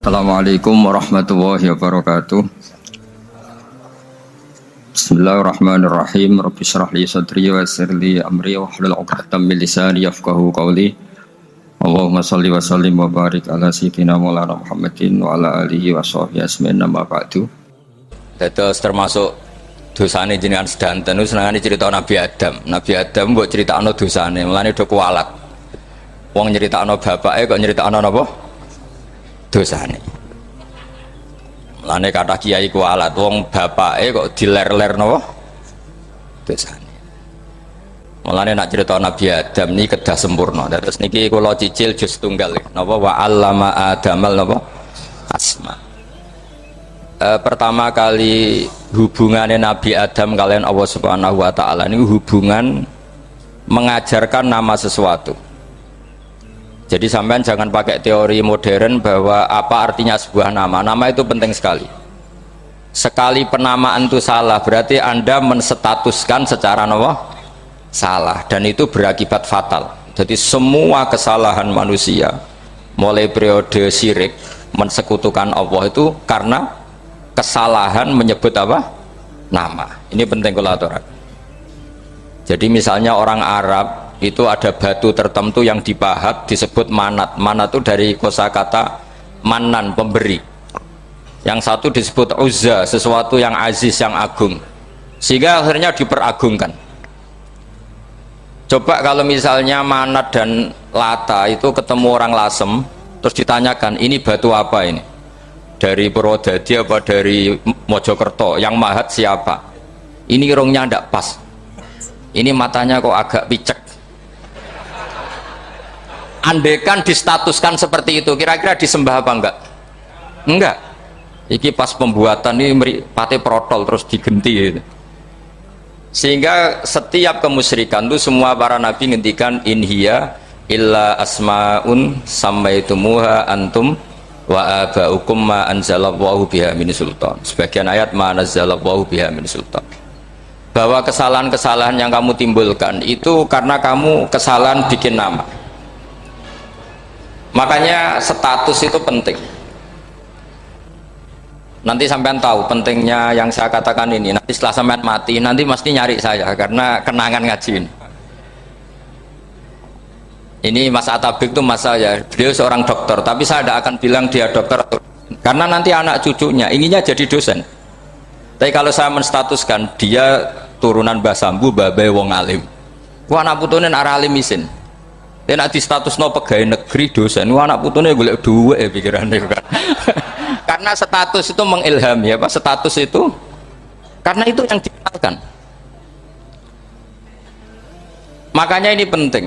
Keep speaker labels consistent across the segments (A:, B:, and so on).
A: Assalamualaikum warahmatullahi wabarakatuh. Bismillahirrahmanirrahim. Rabbi shrah li sadri wa yassir li amri wahlul 'uqdatam min lisani yafqahu qawli. Allahumma shalli wa sallim wa barik ala sayyidina Maulana Muhammadin wa ala alihi wa sahbihi ajmain amma ba'du.
B: Dados termasuk dosane jenengan sedanten niku senengane cerita Nabi Adam. Nabi Adam mbok critakno dosane, mulane do kuwalat. Wong nyeritakno bapake kok nyeritakno napa? Dosane. Mulane kata kiai kualat wong bapake kok diler-ler napa? Dosane. Mulane nak cerita Nabi Adam niki kedah sempurna. Terus niki kula cicil juz tunggal napa wa 'allama adamal napa? Asma. Pertama kali hubungannya Nabi Adam kalian Allah Subhanahu wa taala ini hubungan mengajarkan nama sesuatu. Jadi sampean jangan pakai teori modern bahwa apa artinya sebuah nama. Nama itu penting sekali. Sekali penamaan itu salah, berarti Anda menstatuskan secara salah, dan itu berakibat fatal. Jadi semua kesalahan manusia, mulai periode syirik, mensekutukan Allah itu karena kesalahan menyebut apa? Nama. Ini penting kalau aturan. Jadi misalnya orang Arab itu ada batu tertentu yang dipahat disebut manat. Manat itu dari kosakata manan, pemberi. Yang satu disebut uzza, sesuatu yang aziz, yang agung, sehingga akhirnya diperagungkan. Coba kalau misalnya manat dan lata itu ketemu orang lasem, terus ditanyakan ini batu apa ini, dari Purwodadi apa dari Mojokerto, yang mahat siapa, ini irungnya tidak pas, ini matanya kok agak picek. Andekan distatuskan seperti itu, kira-kira disembah apa enggak? Enggak. Iki pas pembuatan ini pate protol terus digenti gitu. Sehingga setiap kemusyrikan itu semua para nabi ngendikan in hiya illa asmaun sammaitumuha antum wa abaukum ma anzalallahu biha min sultan. Sebagian ayat ma anzalallahu biha min sultan. Bahwa kesalahan-kesalahan yang kamu timbulkan itu karena kamu kesalahan bikin nama. Makanya status itu penting. Nanti sampean tahu pentingnya yang saya katakan ini. Nanti setelah sampean mati, nanti mesti nyari saya karena kenangan ngaji ini. Ini Mas Atabik itu mas saya. Beliau seorang dokter, tapi saya tidak akan bilang dia dokter karena nanti anak cucunya inginnya jadi dosen. Tapi kalau saya menstatuskan dia turunan Mbah Sambu, babai wong alim. Wah anak putune arah alim isin. Dia nak di status no pegawai negeri dosen, anak putune golek duwe pikirannya kan. Karena status itu mengilhami apa? Status itu karena itu yang dikenalkan. Makanya ini penting.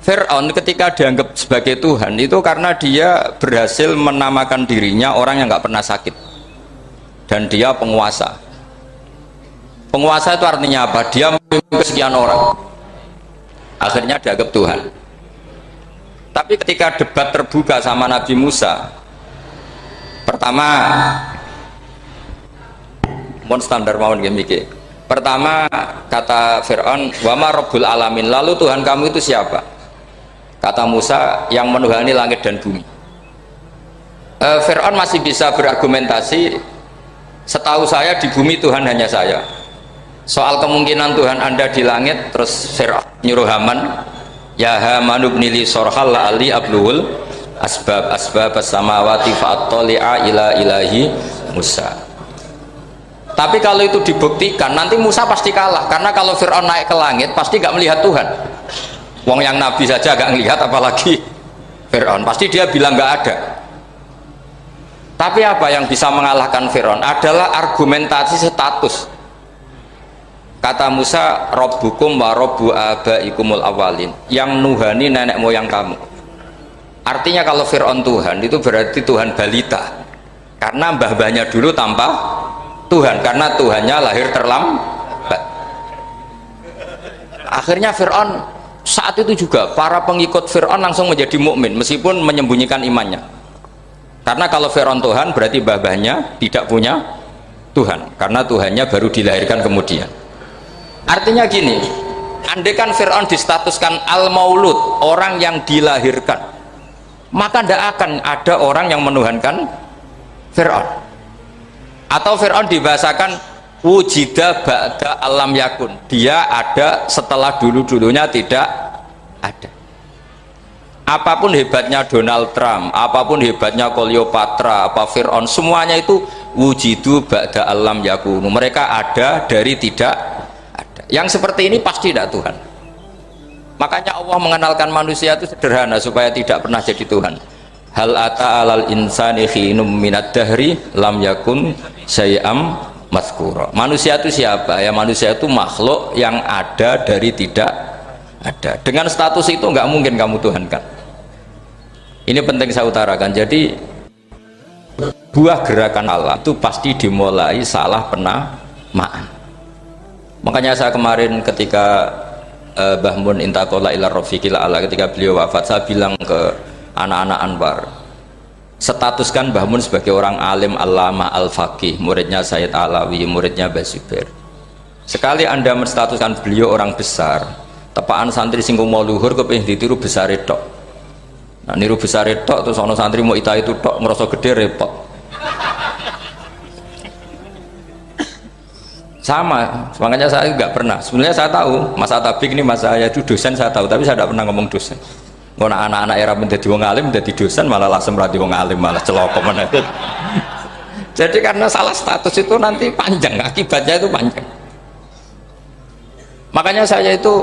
B: Fir'aun ketika dianggap sebagai Tuhan itu karena dia berhasil menamakan dirinya orang yang nggak pernah sakit dan dia penguasa. Penguasa itu artinya apa? Dia memimpin sekian orang. Akhirnya dianggap Tuhan. Tapi ketika debat terbuka sama Nabi Musa, pertama mohon standar mawon nggih. Pertama kata Fir'aun, "Wa ma rabbul alamin?" Lalu Tuhan kamu itu siapa? Kata Musa, yang menuhani langit dan bumi. Fir'aun masih bisa berargumentasi, setahu saya di bumi Tuhan hanya saya. Soal kemungkinan Tuhan Anda di langit, terus Fir'aun nyuruh Haman, ya Haman ibnili sorhal la'ali abluhul asbab as-samawati fa'attali'a ila ilahi Musa. Tapi kalau itu dibuktikan, nanti Musa pasti kalah, karena kalau Fir'aun naik ke langit pasti gak melihat Tuhan. Wong yang Nabi saja gak ngelihat, apalagi Fir'aun, pasti dia bilang gak ada. Tapi apa yang bisa mengalahkan Fir'aun adalah argumentasi status. Kata Musa, Rabbukum wa Rabbu abaikumul awalin, yang nuhani nenek moyang kamu. Artinya kalau Fir'aun Tuhan itu berarti Tuhan balita, karena mbah-mbahnya dulu tanpa Tuhan, karena Tuhannya lahir terlambat. Akhirnya Fir'aun saat itu juga para pengikut Fir'aun langsung menjadi mukmin meskipun menyembunyikan imannya, karena kalau Fir'aun Tuhan berarti mbah-mbahnya tidak punya Tuhan, karena Tuhannya baru dilahirkan kemudian. Artinya gini, andaikan Fir'aun distatuskan al-maulud, orang yang dilahirkan, maka tidak akan ada orang yang menuhankan Fir'aun. Atau Fir'aun dibahasakan wujida ba'da alam yakun, dia ada setelah dulu-dulunya tidak ada. Apapun hebatnya Donald Trump, apapun hebatnya Cleopatra, apa Fir'aun, semuanya itu wujidu ba'da alam yakunu, mereka ada dari tidak ada. Yang seperti ini pasti tidak Tuhan. Makanya Allah mengenalkan manusia itu sederhana supaya tidak pernah jadi Tuhan. Hal ata alal insani khinum minad dahri lam yakun syai'am mazkura. Manusia itu siapa? Ya manusia itu makhluk yang ada dari tidak ada. Dengan status itu nggak mungkin kamu tuhankan. Ini penting saya utarakan. Jadi buah gerakan Allah itu pasti dimulai salah penamaan. Makanya saya kemarin ketika Mbah Mun intaqala ila rafiqil a'la, ketika beliau wafat, saya bilang ke anak-anak Anwar, statuskan Mbah Mun sebagai orang alim, alama, al-faqih, muridnya Sayyid Alawi, muridnya Mbah Zubair. Sekali Anda menstatuskan beliau orang besar, tepaan santri sing mau luhur kepengin ditiru besar tok. Nah, niru besar tok terus ana santri mau ita itu tok ngerasa gede repot. Sama, makanya saya nggak pernah. Sebenarnya saya tahu Mas Atabik ini, Mas saya itu dosen, saya tahu, tapi saya tidak pernah ngomong dosen. Kalau anak-anak era menjadi wong alim, menjadi dosen malah langsung berarti wong alim, malah celoko mana. Jadi karena salah status itu nanti panjang, akibatnya itu panjang. Makanya saya itu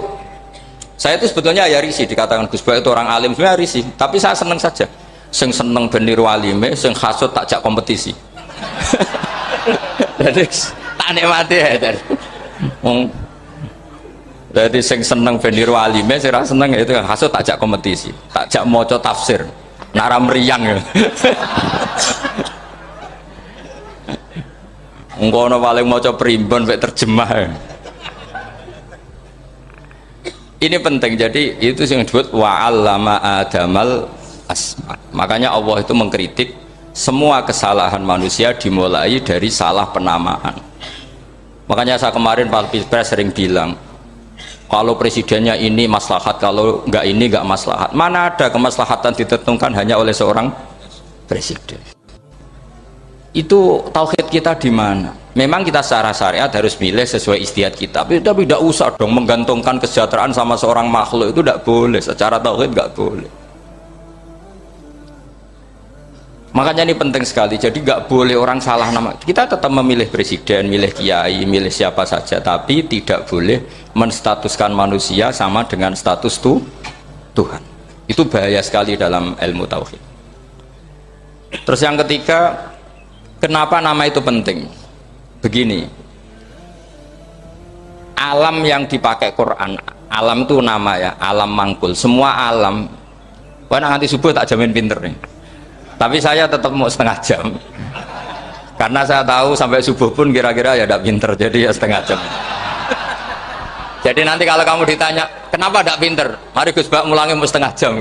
B: sebetulnya ya risih dikatakan Gus Bak itu orang alim, sebenarnya risih. Tapi saya seneng saja. Sing seneng beniru alime, sing hasut takjak kompetisi. Jadi tak nikmati ya. Jadi sing seneng beniru alime, sing ra seneng itu hasut takjak kompetisi, takjak maca tafsir, nara meriang ya. Engkono paling maca primbon mek terjemah. Ya. Ini penting, jadi itu yang disebut wa'allama adamal asma. Makanya Allah itu mengkritik semua kesalahan manusia dimulai dari salah penamaan. Makanya saya kemarin Pak Pilpres sering bilang, kalau presidennya ini maslahat, kalau enggak ini enggak maslahat. Mana ada kemaslahatan ditentukan hanya oleh seorang presiden. Itu tauhid kita di mana? Memang kita secara syariat harus milih sesuai istihad kita, tapi tidak usah dong menggantungkan kesejahteraan sama seorang makhluk, itu tidak boleh. Secara tauhid nggak boleh. Makanya ini penting sekali. Jadi nggak boleh orang salah nama. Kita tetap memilih presiden, milih kiai, milih siapa saja, tapi tidak boleh menstatuskan manusia sama dengan status Tuhan. Itu bahaya sekali dalam ilmu tauhid. Terus yang ketiga, kenapa nama itu penting? Begini, alam yang dipakai Quran, alam itu nama ya, alam mangkul, semua alam. Wah, nanti subuh tak jamin pinter nih, tapi saya tetap mau setengah jam karena saya tahu sampai subuh pun kira-kira ya tidak pinter, jadi ya setengah jam. Jadi nanti kalau kamu ditanya kenapa tidak pinter, mari Gus Bak mulangi mau setengah jam,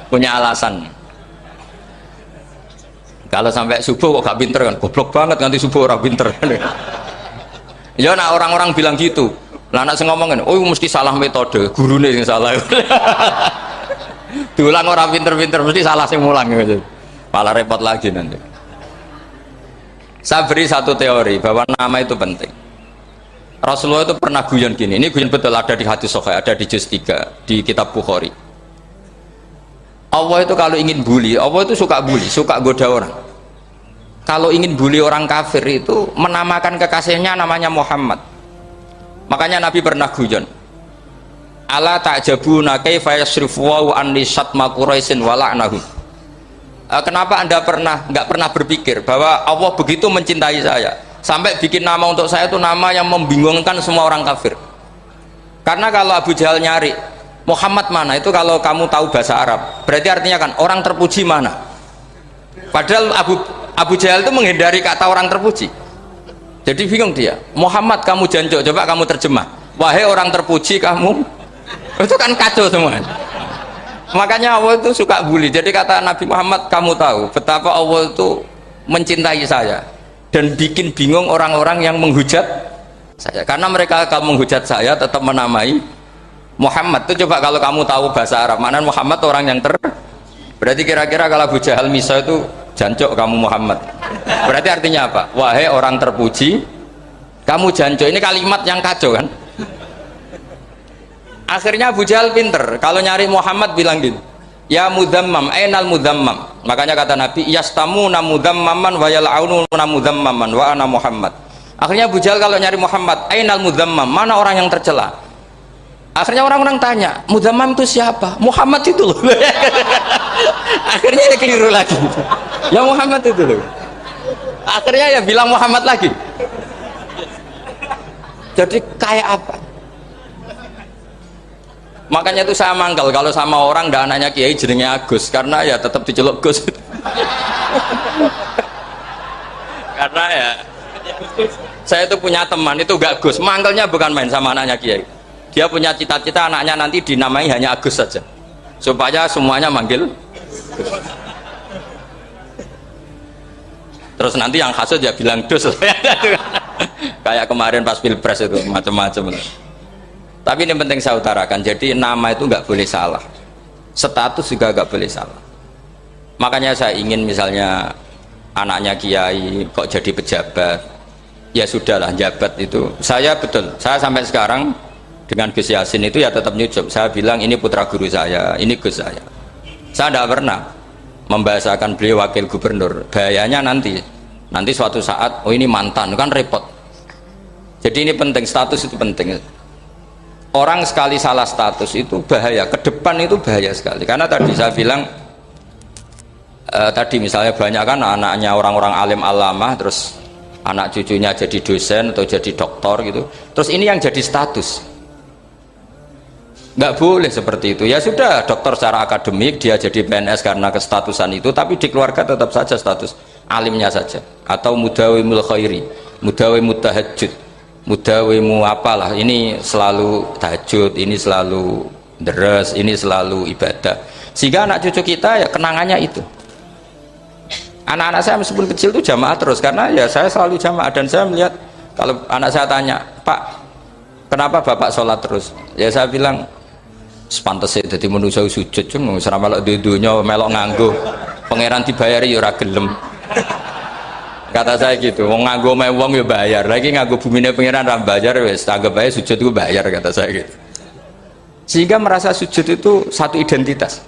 B: punya alasan. Kalau sampai subuh kok gak pinter kan, goblok banget nanti subuh orang pinter. Ya nak orang-orang bilang gitu. Lah anak sing ngomongin, oh mesti salah metode, gurune yang salah. Diulang orang pinter-pinter mesti salah sing mulang gitu. Malah repot lagi nanti. Saya beri satu teori bahwa nama itu penting. Rasulullah itu pernah guyon gini, ini guyon betul, ada di hadis sahih, ada di juz 3 di kitab Bukhari. Allah itu kalau ingin bully, Allah itu suka bully, suka goda orang. Kalau ingin bully orang kafir itu menamakan kekasihnya namanya Muhammad. Makanya Nabi pernah guyon, ala ta'jabuna kaifa yasrifu wa anni syatma quraisin wa la'nahum. Kenapa Anda nggak pernah berpikir bahwa Allah begitu mencintai saya sampai bikin nama untuk saya itu nama yang membingungkan semua orang kafir? Karena kalau Abu Jahal nyari Muhammad mana, itu kalau kamu tahu bahasa Arab berarti artinya kan orang terpuji mana. Padahal Abu Jahal itu menghindari kata orang terpuji, jadi bingung dia. Muhammad kamu jancuk, coba kamu terjemah, wahai orang terpuji kamu, itu kan kacau semua. Makanya Allah itu suka bully. Jadi kata Nabi Muhammad, kamu tahu betapa Allah itu mencintai saya dan bikin bingung orang-orang yang menghujat saya, karena mereka kalau menghujat saya tetap menamai Muhammad. Itu coba kalau kamu tahu bahasa Arab, mana Muhammad orang yang Berarti kira-kira kalau Abu Jahal miso itu jancuk kamu Muhammad. Berarti artinya apa? Wahai orang terpuji, kamu jancuk. Ini kalimat yang kacau kan? Akhirnya Abu Jahal pinter. Kalau nyari Muhammad bilang gitu. Ya mudzammam, ainal mudzammam. Makanya kata Nabi, yastamuna mudzammaman wa yal'aununa mudzammaman wa ana Muhammad. Akhirnya Abu Jahal kalau nyari Muhammad, ainal mudzammam, mana orang yang tercela? Akhirnya orang-orang tanya, mudzammam itu siapa? Muhammad itu loh. Akhirnya dia keliru lagi. Ya Muhammad itu loh. Akhirnya ya bilang Muhammad lagi. Jadi kayak apa? Makanya itu saya mangkal kalau sama orang ndak anaknya Kiai jenenge Agus, karena ya tetap diceluk Gus. Karena ya saya itu punya teman itu gak Gus, mangkalnya bukan main sama anaknya Kiai. Dia punya cita-cita anaknya nanti dinamai hanya Agus saja, supaya semuanya manggil Gus. Terus nanti yang hasut ya bilang Dus. Kayak kemarin pas Pilpres itu macam-macam. Tapi ini penting saya utarakan, jadi nama itu nggak boleh salah, status juga nggak boleh salah. Makanya saya ingin misalnya anaknya Kiai kok jadi pejabat, ya sudahlah jabat itu. Saya betul, saya sampai sekarang dengan Gus Yasin itu ya tetap nyucup. Saya bilang ini putra guru saya, ini Gus saya. Saya tidak pernah membahasakan beliau wakil gubernur. Bahayanya nanti suatu saat, oh ini mantan, kan repot. Jadi ini penting, status itu penting. Orang sekali salah status itu bahaya, ke depan itu bahaya sekali. Karena tadi saya bilang tadi misalnya banyak kan anaknya orang-orang alim alamah, terus anak cucunya jadi dosen atau jadi doktor gitu, terus ini yang jadi status. Nggak boleh seperti itu. Ya sudah, dokter secara akademik dia jadi PNS karena kestatusan itu, tapi di keluarga tetap saja status alimnya saja. Atau mudawimul khairi, mudawimut tahajud, mudawimu apalah, ini selalu tahajud, ini selalu deres, ini selalu ibadah, sehingga anak cucu kita ya kenangannya itu. Anak-anak saya meskipun kecil itu jamaah terus, karena ya saya selalu jamaah. Dan saya melihat kalau anak saya tanya, Pak kenapa bapak sholat terus, ya saya bilang sepantasnya jadi manusia sujud, cuma selama melok dudunya melok nganggo pangeran dibayari ya ora gelem. Kata saya gitu, wong nganggo mewong ya bayar, lagi nganggo bumine pangeran ra bayar wis anggap ae sujud itu bayar, kata saya gitu. Sehingga merasa sujud itu satu identitas.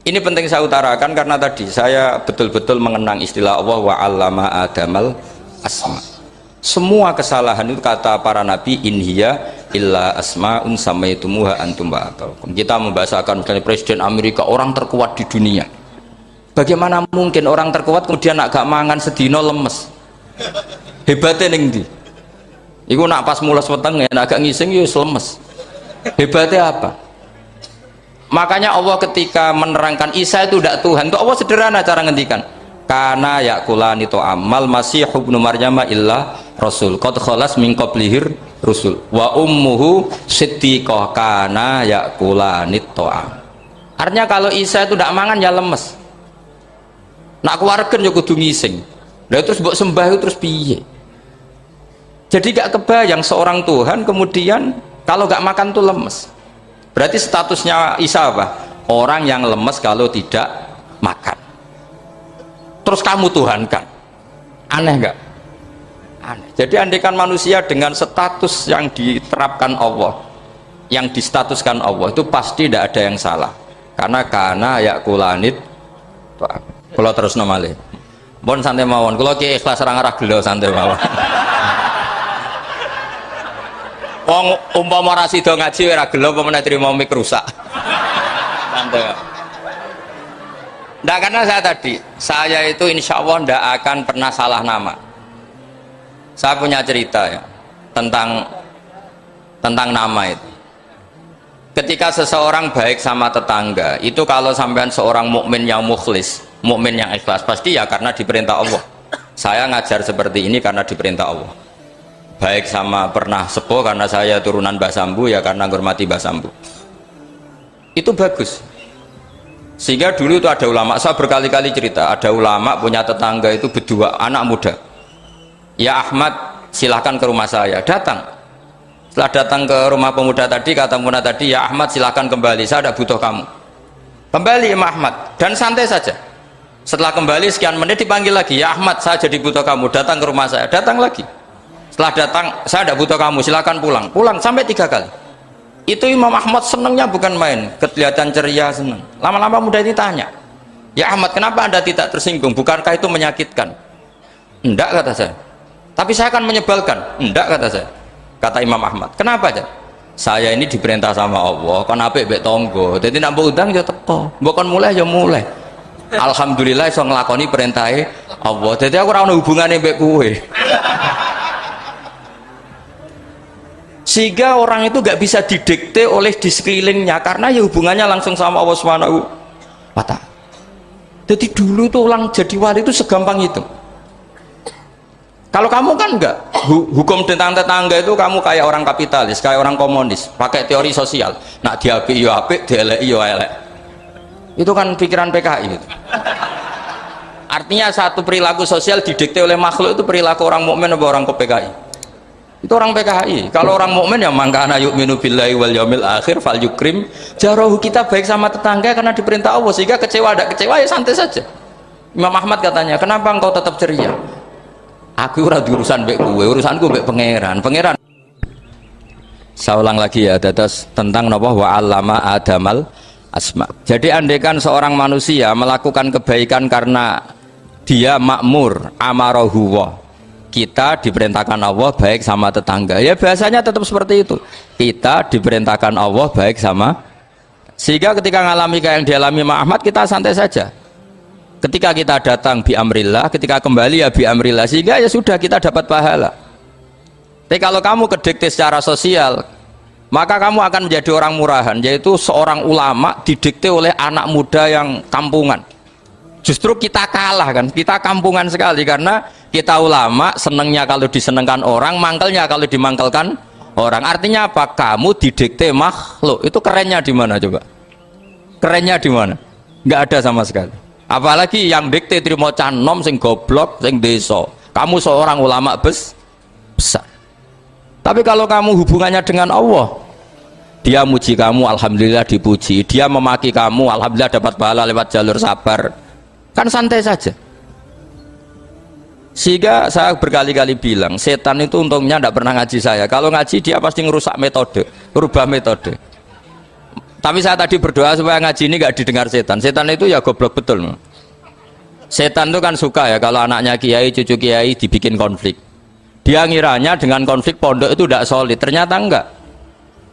B: Ini penting saya utarakan karena tadi saya betul-betul mengenang istilah Allah wa 'allama adamal asma. Semua kesalahan itu kata para nabi in hiya illa asmaun samaitumuha antum wa abakum. Kita membahasakan misalnya presiden Amerika orang terkuat di dunia. Bagaimana mungkin orang terkuat kemudian agak mangan sedino lemes? Hebatnya ning ndi? Iku nak pas mulas weteng agak ngising ya lemes. Hebatnya apa? Makanya Allah ketika menerangkan Isa itu tidak Tuhan, itu Allah sederhana cara ngendikan. Karena yakulani to amal masih ibnu Maryam illa rasul qad khalas min qablihir rusul wa ummuhu siddiqah kana yakulani to am. Artinya kalau Isa itu tidak mangan ya lemes. Nak keluarga ya kudu ngising. Lah terus mbok sembah itu terus piye? Jadi gak kebayang seorang Tuhan kemudian kalau gak makan tuh lemes. Berarti statusnya Isa apa? Orang yang lemes kalau tidak makan. Terus kamu Tuhan kan? Aneh gak? Aneh. Jadi andaikan manusia dengan status yang diterapkan Allah, yang distatuskan Allah, itu pasti tidak ada yang salah. Karena yakulanit kalau terus nomale bon santai mawon, kalau ki ikhlas orang arah gelo santai mawon. Wong umpama ora sida ngaji ora gelo apa meneh trimo mik rusak. Santai. Nggak, karena saya itu insya Allah ndak akan pernah salah nama. Saya punya cerita ya tentang nama itu. Ketika seseorang baik sama tetangga, itu kalau sampean seorang mukmin yang mukhlis, mukmin yang ikhlas, pasti ya karena diperintah Allah. Saya ngajar seperti ini karena diperintah Allah. Baik sama pernah sepuh karena saya turunan Mbah Sambu, ya karena menghormati Mbah Sambu. Itu bagus. Sehingga dulu itu ada ulama, saya berkali-kali cerita, ada ulama punya tetangga itu berdua anak muda. Ya Ahmad, silahkan ke rumah saya. Datang. Setelah datang ke rumah pemuda tadi, kata pemuda tadi, ya Ahmad silahkan kembali, saya tidak butuh kamu. Kembali Imam Ahmad dan santai saja. Setelah kembali sekian menit dipanggil lagi, ya Ahmad, saya jadi butuh kamu, datang ke rumah saya. Datang lagi. Setelah datang, saya tidak butuh kamu, silakan pulang. Pulang sampai 3 kali. Itu Imam Ahmad senangnya bukan main, kelihatan ceria, senang. Lama-lama muda ini tanya, ya Ahmad, kenapa anda tidak tersinggung? Bukankah itu menyakitkan? Enggak, kata saya. Tapi saya akan menyebalkan. Enggak, kata saya. Kata Imam Ahmad, kenapa aja? Saya ini diperintah sama Allah, kan apik mbek tangga. Dadi nek mbok udang ya teko, mbok kon mulai ya mulai. Alhamdulillah iso nglakoni perintahe Allah. Dadi aku ora ono hubungane mbek kowe. Sehingga orang itu gak bisa didikte oleh di sekelilingnya karena ya hubungannya langsung sama Allah Subhanahu wa ta'ala. Jadi dulu tuh orang jadi wali itu segampang itu. Kalau kamu kan enggak, hukum tentang tetangga itu kamu kayak orang kapitalis, kayak orang komunis, pakai teori sosial. Nak diapik yo apik, dieleki yo elek. Itu kan pikiran PKI itu. Artinya satu perilaku sosial didikte oleh makhluk itu perilaku orang mukmin atau orang ke PKI. Itu orang PKI. Kalau orang mukmin ya mangkana yu'minu billahi wal yaumil akhir fal yukrim jarahu. Kita baik sama tetangga karena diperintah Allah, sehingga kecewa ada kecewa ya santai saja. Imam Ahmad katanya, kenapa engkau tetap ceria? Aku ora urusan mbek kowe, urusanku mbek pangeran. Pangeran. Saya ulang lagi ya, dados tentang napa wa allama adamal asma. Jadi andaikan seorang manusia melakukan kebaikan karena dia makmur, amarahu wa. Kita diperintahkan Allah baik sama tetangga. Ya biasanya tetap seperti itu. Kita diperintahkan Allah baik sama, sehingga ketika ngalami kayak yang dialami Imam Ahmad, kita santai saja. Ketika kita datang bi amrillah, ketika kembali ya bi amrillah, sehingga ya sudah kita dapat pahala. Tapi kalau kamu kedikte secara sosial, maka kamu akan menjadi orang murahan, yaitu seorang ulama didikte oleh anak muda yang kampungan. Justru kita kalah kan, kita kampungan sekali karena kita ulama senengnya kalau disenengkan orang, mangkelnya kalau dimangkelkan orang. Artinya apa? Kamu didikte makhluk. Itu kerennya di mana coba? Kerennya di mana? Nggak ada sama sekali. Apalagi yang dikte trimo canom sing goblok sing desa. Kamu seorang ulama besar. Tapi kalau kamu hubungannya dengan Allah, dia muji kamu, alhamdulillah dipuji. Dia memaki kamu, alhamdulillah dapat pahala lewat jalur sabar. Kan santai saja. Sehingga saya berkali-kali bilang, setan itu untungnya tidak pernah ngaji saya. Kalau ngaji dia pasti ngerusak metode, rubah metode. Tapi saya tadi berdoa supaya ngaji ini gak didengar setan. Setan itu ya goblok betul. Setan itu kan suka ya kalau anaknya kiai, cucu kiai dibikin konflik. Dia ngiranya dengan konflik pondok itu tidak solid. Ternyata enggak.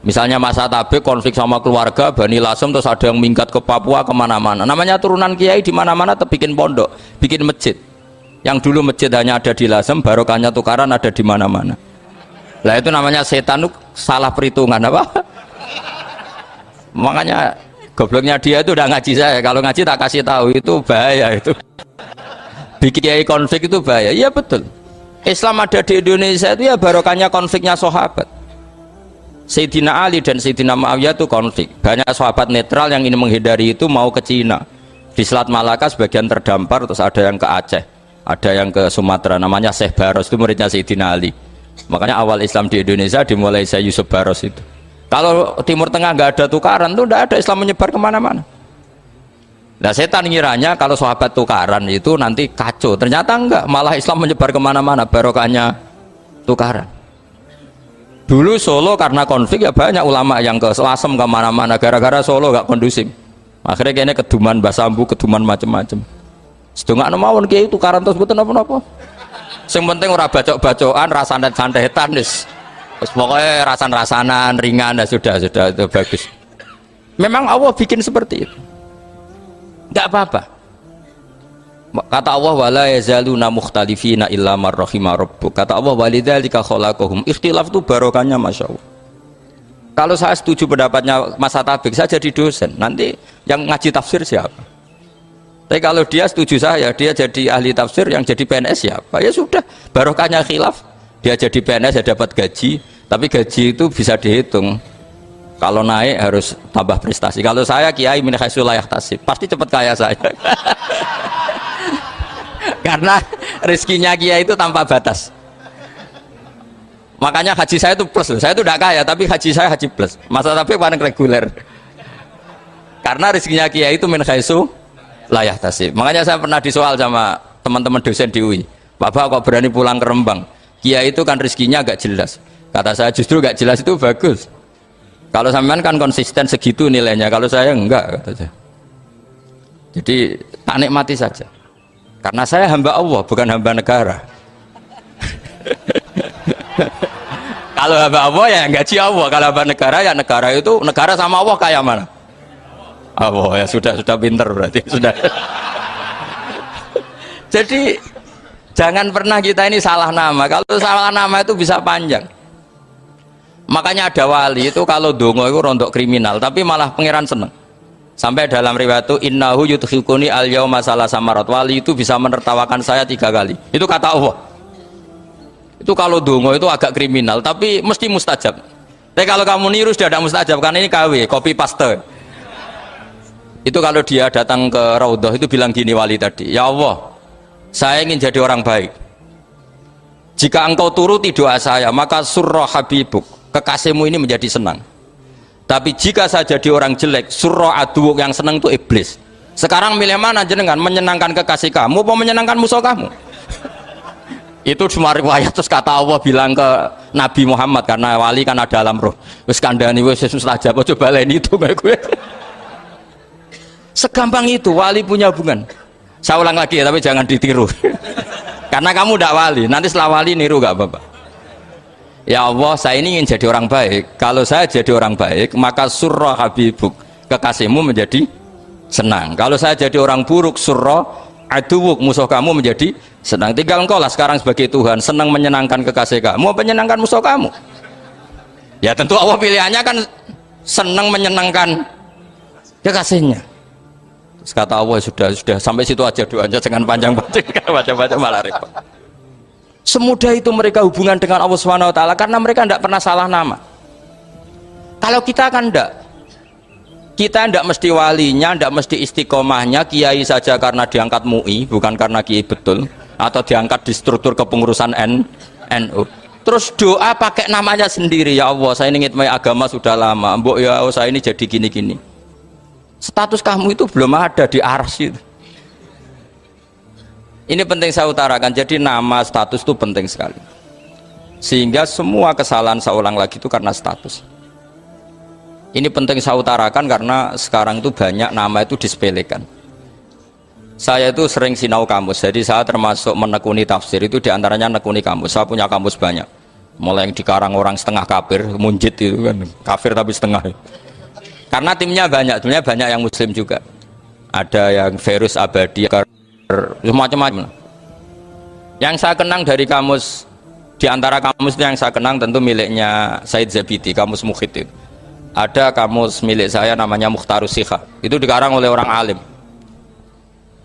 B: Misalnya masa tabik konflik sama keluarga, Bani Lasem, terus ada yang minggat ke Papua kemana-mana. Namanya turunan kiai di mana-mana tetap bikin pondok, bikin masjid. Yang dulu masjid hanya ada di Lasem, barokahnya tukaran ada di mana-mana. Lah itu namanya setan itu salah perhitungan apa? Makanya gobloknya dia itu udah ngaji saya. Kalau ngaji tak kasih tahu itu bahaya itu. Bikin kiai konflik itu bahaya. Iya betul. Islam ada di Indonesia itu ya barokahnya konfliknya sahabat. Sayyidina Ali dan Sayyidina Muawiyah itu konflik. Banyak sahabat netral yang ingin menghindari itu mau ke Cina. Di Selat Malaka sebagian terdampar, terus ada yang ke Aceh, ada yang ke Sumatera. Namanya Syekh Baros, itu muridnya Sayyidina Ali. Makanya awal Islam di Indonesia dimulai Syekh Yusuf Baros itu. Kalau Timur Tengah nggak ada tukaran tuh nggak ada Islam menyebar kemana-mana. Nah setan ngiranya kalau sahabat tukaran itu nanti kacau. Ternyata enggak, malah Islam menyebar kemana-mana barokahnya tukaran. Dulu Solo karena konflik ya banyak ulama yang ke Lasem kemana-mana gara-gara Solo nggak kondusif. Akhirnya kayaknya keduman basambu, keduman macem-macem. Sedungak mawon kiai tukaran terus betul apa-apa. Yang penting ora bacok-bacokan, rasanan-santetan wis. Terus pokoknya rasan-rasanan ringan ya sudah itu bagus. Memang Allah bikin seperti itu. Enggak apa-apa. Kata Allah wala yazaluna mukhtalifina illa man rahima rabbuk. Kata Allah walidzalika khalaqahum. Ikhtilaf itu barokahnya masyaallah. Kalau saya setuju pendapatnya Mas Atabik, saya jadi dosen. Nanti yang ngaji tafsir siapa? Tapi kalau dia setuju saya, dia jadi ahli tafsir, yang jadi PNS siapa? Ya sudah, barokahnya khilaf. Dia jadi PNS ya dapat gaji, tapi gaji itu bisa dihitung. Kalau naik harus tambah prestasi. Kalau saya kiai min haitsu la yahtasib, pasti cepat kaya saya. Karena rezekinya kiai itu tanpa batas. Makanya haji saya itu plus. Saya itu tidak kaya, tapi haji saya haji plus. Masa tapi paling reguler. Karena rezekinya kiai itu min khaisu la yahtasib. Makanya saya pernah disoal sama teman-teman dosen di UI, Bapak kok berani pulang ke Rembang? Kiai itu kan rezekinya agak jelas. Kata saya justru agak jelas itu bagus. Kalau sampean kan konsisten segitu nilainya, kalau saya enggak, kata saya. Jadi tak nikmati saja. Karena saya hamba Allah, bukan hamba negara. Kalau hamba Allah ya gaji Allah, kalau hamba negara ya negara itu, negara sama Allah kayak mana? Allah ya sudah pinter berarti sudah. Jadi jangan pernah kita ini salah nama. Kalau salah nama itu bisa panjang. Makanya ada wali itu kalau dongo itu rontok kriminal, tapi malah pangeran seneng. Sampai dalam riwayat itu innahu yudhikuni al yauma salasamarat, wali itu bisa menertawakan saya 3 kali. Itu kata Allah. Itu kalau dongo itu agak kriminal, tapi mesti mustajab. Tapi kalau kamu niru sudah ada mustajab, karena ini KW, copy paste. Itu kalau dia datang ke Raudhah itu bilang gini wali tadi, ya Allah, saya ingin jadi orang baik. Jika engkau turuti doa saya, maka surra habibuk, kekasihmu ini menjadi senang. Tapi jika saya jadi orang jelek, surra aduwuk, yang senang itu iblis. Sekarang milih mana jenengan, menyenangkan kekasih kamu atau menyenangkan musuh kamu? Itu cuma riwayat. Terus kata Allah bilang ke Nabi Muhammad, karena wali kan ada alam roh, wis kandhani wis mustajab, coba lain itu kayak gue. Segampang itu wali punya hubungan. Saya ulang lagi ya, tapi jangan ditiru. Karena kamu tidak wali, nanti setelah wali niru gak apa-apa. Ya Allah, saya ini ingin jadi orang baik. Kalau saya jadi orang baik, maka surra habibuk, kekasihmu menjadi senang. Kalau saya jadi orang buruk, surra aduwuk, musuh kamu menjadi senang. Tinggal engkau lah sekarang sebagai Tuhan, senang menyenangkan kekasih kamu, menyenangkan musuh kamu. Ya tentu Allah pilihannya kan senang menyenangkan kekasihnya. Terus kata Allah, sudah sampai situ aja doanya, jangan panjang-panjang, baca-baca malah repot. Semudah itu mereka hubungan dengan Allah Subhanahu wa taala karena mereka tidak pernah salah nama. Kalau kita kan tidak. Kita tidak mesti walinya, tidak mesti istiqomahnya, kiai saja karena diangkat MUI, bukan karena kiai betul, atau diangkat di struktur kepengurusan NU. Terus doa pakai namanya sendiri, ya Allah, saya ini ngitmai agama sudah lama, mbok ya Allah, saya ini jadi gini-gini. Status kamu itu belum ada di arsy itu. Ini penting saya utarakan, jadi nama status itu penting sekali. Sehingga semua kesalahan saya ulang lagi itu karena status. Ini penting saya utarakan karena sekarang itu banyak nama itu disepelekan. Saya itu sering sinau kamus, jadi saya termasuk menekuni tafsir itu diantaranya menekuni kamus. Saya punya kamus banyak, mulai yang dikarang orang setengah kafir, munjid itu kan, kafir tapi setengah. Karena timnya banyak yang muslim juga. Ada yang Verus Abadi, macam-macam. Yang saya kenang dari kamus, di antara kamus yang saya kenang tentu miliknya Said Zabidi, kamus Mukhid itu. Ada kamus milik saya namanya Mukhtarus Sikha, itu dikarang oleh orang alim.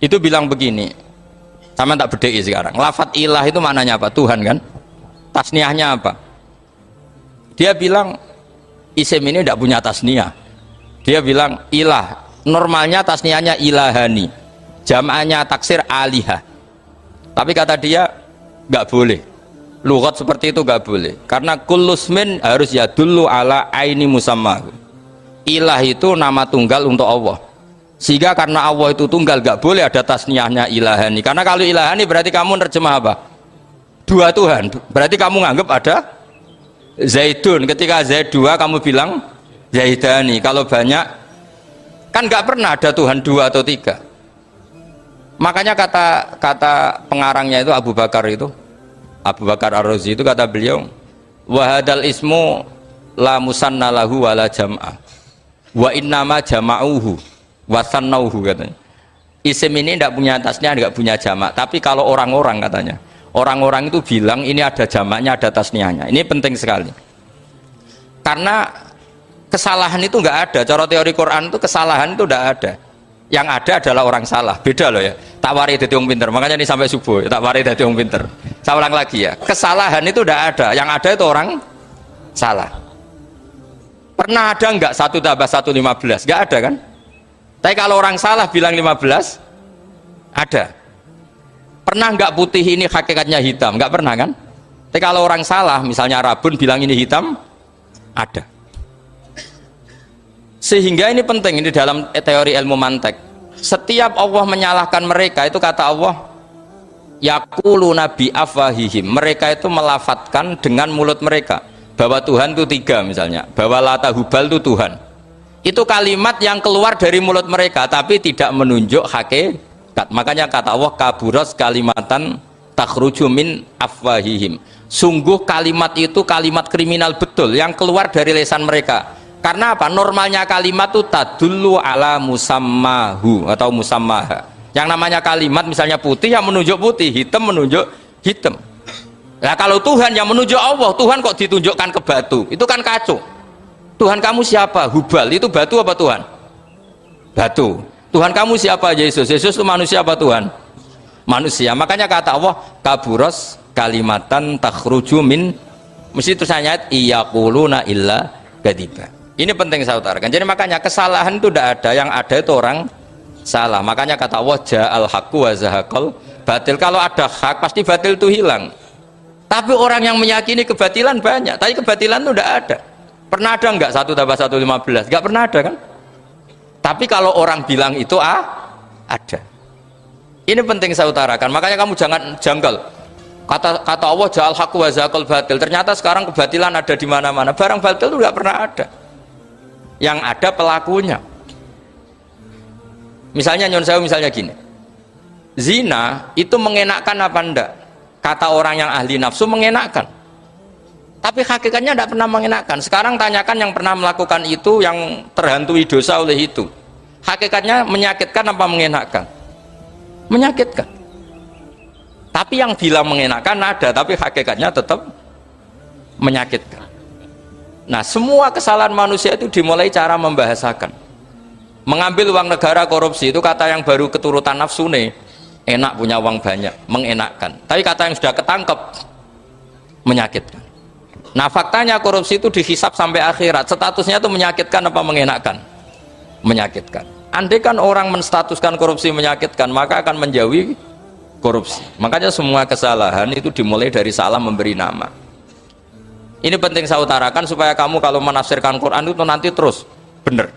B: Itu bilang begini, sama tak bedai sekarang, lafadz ilah itu maknanya apa? Tuhan kan? Tasniahnya apa? Dia bilang isim ini tidak punya tasniah. Dia bilang ilah, normalnya tasniahnya ilahani, jam'anya taksir alihah. Tapi kata dia nggak boleh, lughat seperti itu nggak boleh, karena kullusmin harus yadullu ala aini musamma. Ilah itu nama tunggal untuk Allah, sehingga karena Allah itu tunggal nggak boleh ada tasniahnya ilahani. Karena kalau ilahani berarti kamu nerjemah apa? Dua Tuhan. Berarti kamu nganggap ada Zaidun, ketika Zaid dua kamu bilang Zaidani. Kalau banyak kan nggak pernah ada Tuhan dua atau tiga. Makanya kata pengarangnya itu Abu Bakar Ar-Razi itu kata beliau, wahadal ismu la musanna lahu wala jam'ah wa innama jama'uhu wa sannauhu, katanya. Isim ini tidak punya tasnya, tidak punya jamak, tapi kalau orang-orang katanya, orang-orang itu bilang ini ada jamaknya, ada tasniahnya. Ini penting sekali. Karena kesalahan itu nggak ada. Cara teori Quran itu kesalahan itu tidak ada. Yang ada adalah orang salah. Beda loh ya. Tak wari dadi wong pinter. Makanya ini sampai subuh. Tak wari dadi wong pinter. Saya ulang lagi ya. Kesalahan itu tidak ada. Yang ada itu orang salah. Pernah ada nggak 1 tambah 1 15? Nggak ada kan? Tapi kalau orang salah bilang 15, ada. Pernah nggak putih ini hakikatnya hitam? Nggak pernah kan? Tapi kalau orang salah, misalnya Rabun bilang ini hitam, ada. Sehingga ini penting, ini dalam teori ilmu mantek. Setiap Allah menyalahkan mereka itu kata Allah yaquluna bi afwahihim, mereka itu melafatkan dengan mulut mereka bahwa Tuhan itu tiga, misalnya bahwa Lata Hubal itu Tuhan. Itu kalimat yang keluar dari mulut mereka tapi tidak menunjuk hakikat. Makanya kata Allah kaburas kalimatan takhruju min afwahihim, sungguh kalimat itu kalimat kriminal betul yang keluar dari lisan mereka. Karena apa? Normalnya kalimat itu tadullu ala musammahu atau musammaha. Yang namanya kalimat misalnya putih yang menunjuk putih, hitam menunjuk hitam. Nah kalau Tuhan yang menunjuk Allah, Tuhan kok ditunjukkan ke batu? Itu kan kacau. Tuhan kamu siapa? Hubal itu batu apa Tuhan? Batu. Tuhan kamu siapa? Yesus. Yesus itu manusia apa Tuhan? Manusia. Makanya kata Allah kaburos kalimatan takhruju min, mesti terusnya ayat iyaquluna illa kadiba. Ini penting saya utarakan. Jadi makanya kesalahan itu tidak ada, yang ada itu orang salah. Makanya kata Allah ja'al haqqu wa zahaqal batil. Kalau ada hak pasti batil itu hilang. Tapi orang yang meyakini kebatilan banyak, tapi kebatilan itu tidak ada. Pernah ada enggak 1 tambah 1 15? Enggak pernah ada kan? Tapi kalau orang bilang itu ada. Ini penting saya utarakan. Makanya kamu jangan janggal. Kata Allah ja'al haqqu wa zahaqal batil. Ternyata sekarang kebatilan ada di mana-mana. Barang batil itu enggak pernah ada. Yang ada pelakunya. Misalnya nyon sewu, misalnya gini, zina itu mengenakkan apa enggak? Kata orang yang ahli nafsu mengenakkan, tapi hakikatnya tidak pernah mengenakkan. Sekarang tanyakan yang pernah melakukan itu, yang terhantui dosa oleh itu, hakikatnya menyakitkan apa mengenakkan? Menyakitkan. Tapi yang bilang mengenakkan ada, tapi hakikatnya tetap menyakitkan. Nah, semua kesalahan manusia itu dimulai cara membahasakan. Mengambil uang negara, korupsi, itu kata yang baru keturutan nafsu nih. Enak punya uang banyak, mengenakkan. Tapi kata yang sudah ketangkep, menyakitkan. Nah, faktanya korupsi itu dihisap sampai akhirat. Statusnya itu menyakitkan apa mengenakkan? Menyakitkan. Andai kan orang menstatuskan korupsi menyakitkan, maka akan menjauhi korupsi. Makanya semua kesalahan itu dimulai dari salah memberi nama. Ini penting saya utarakan supaya kamu kalau menafsirkan Quran itu nanti terus benar.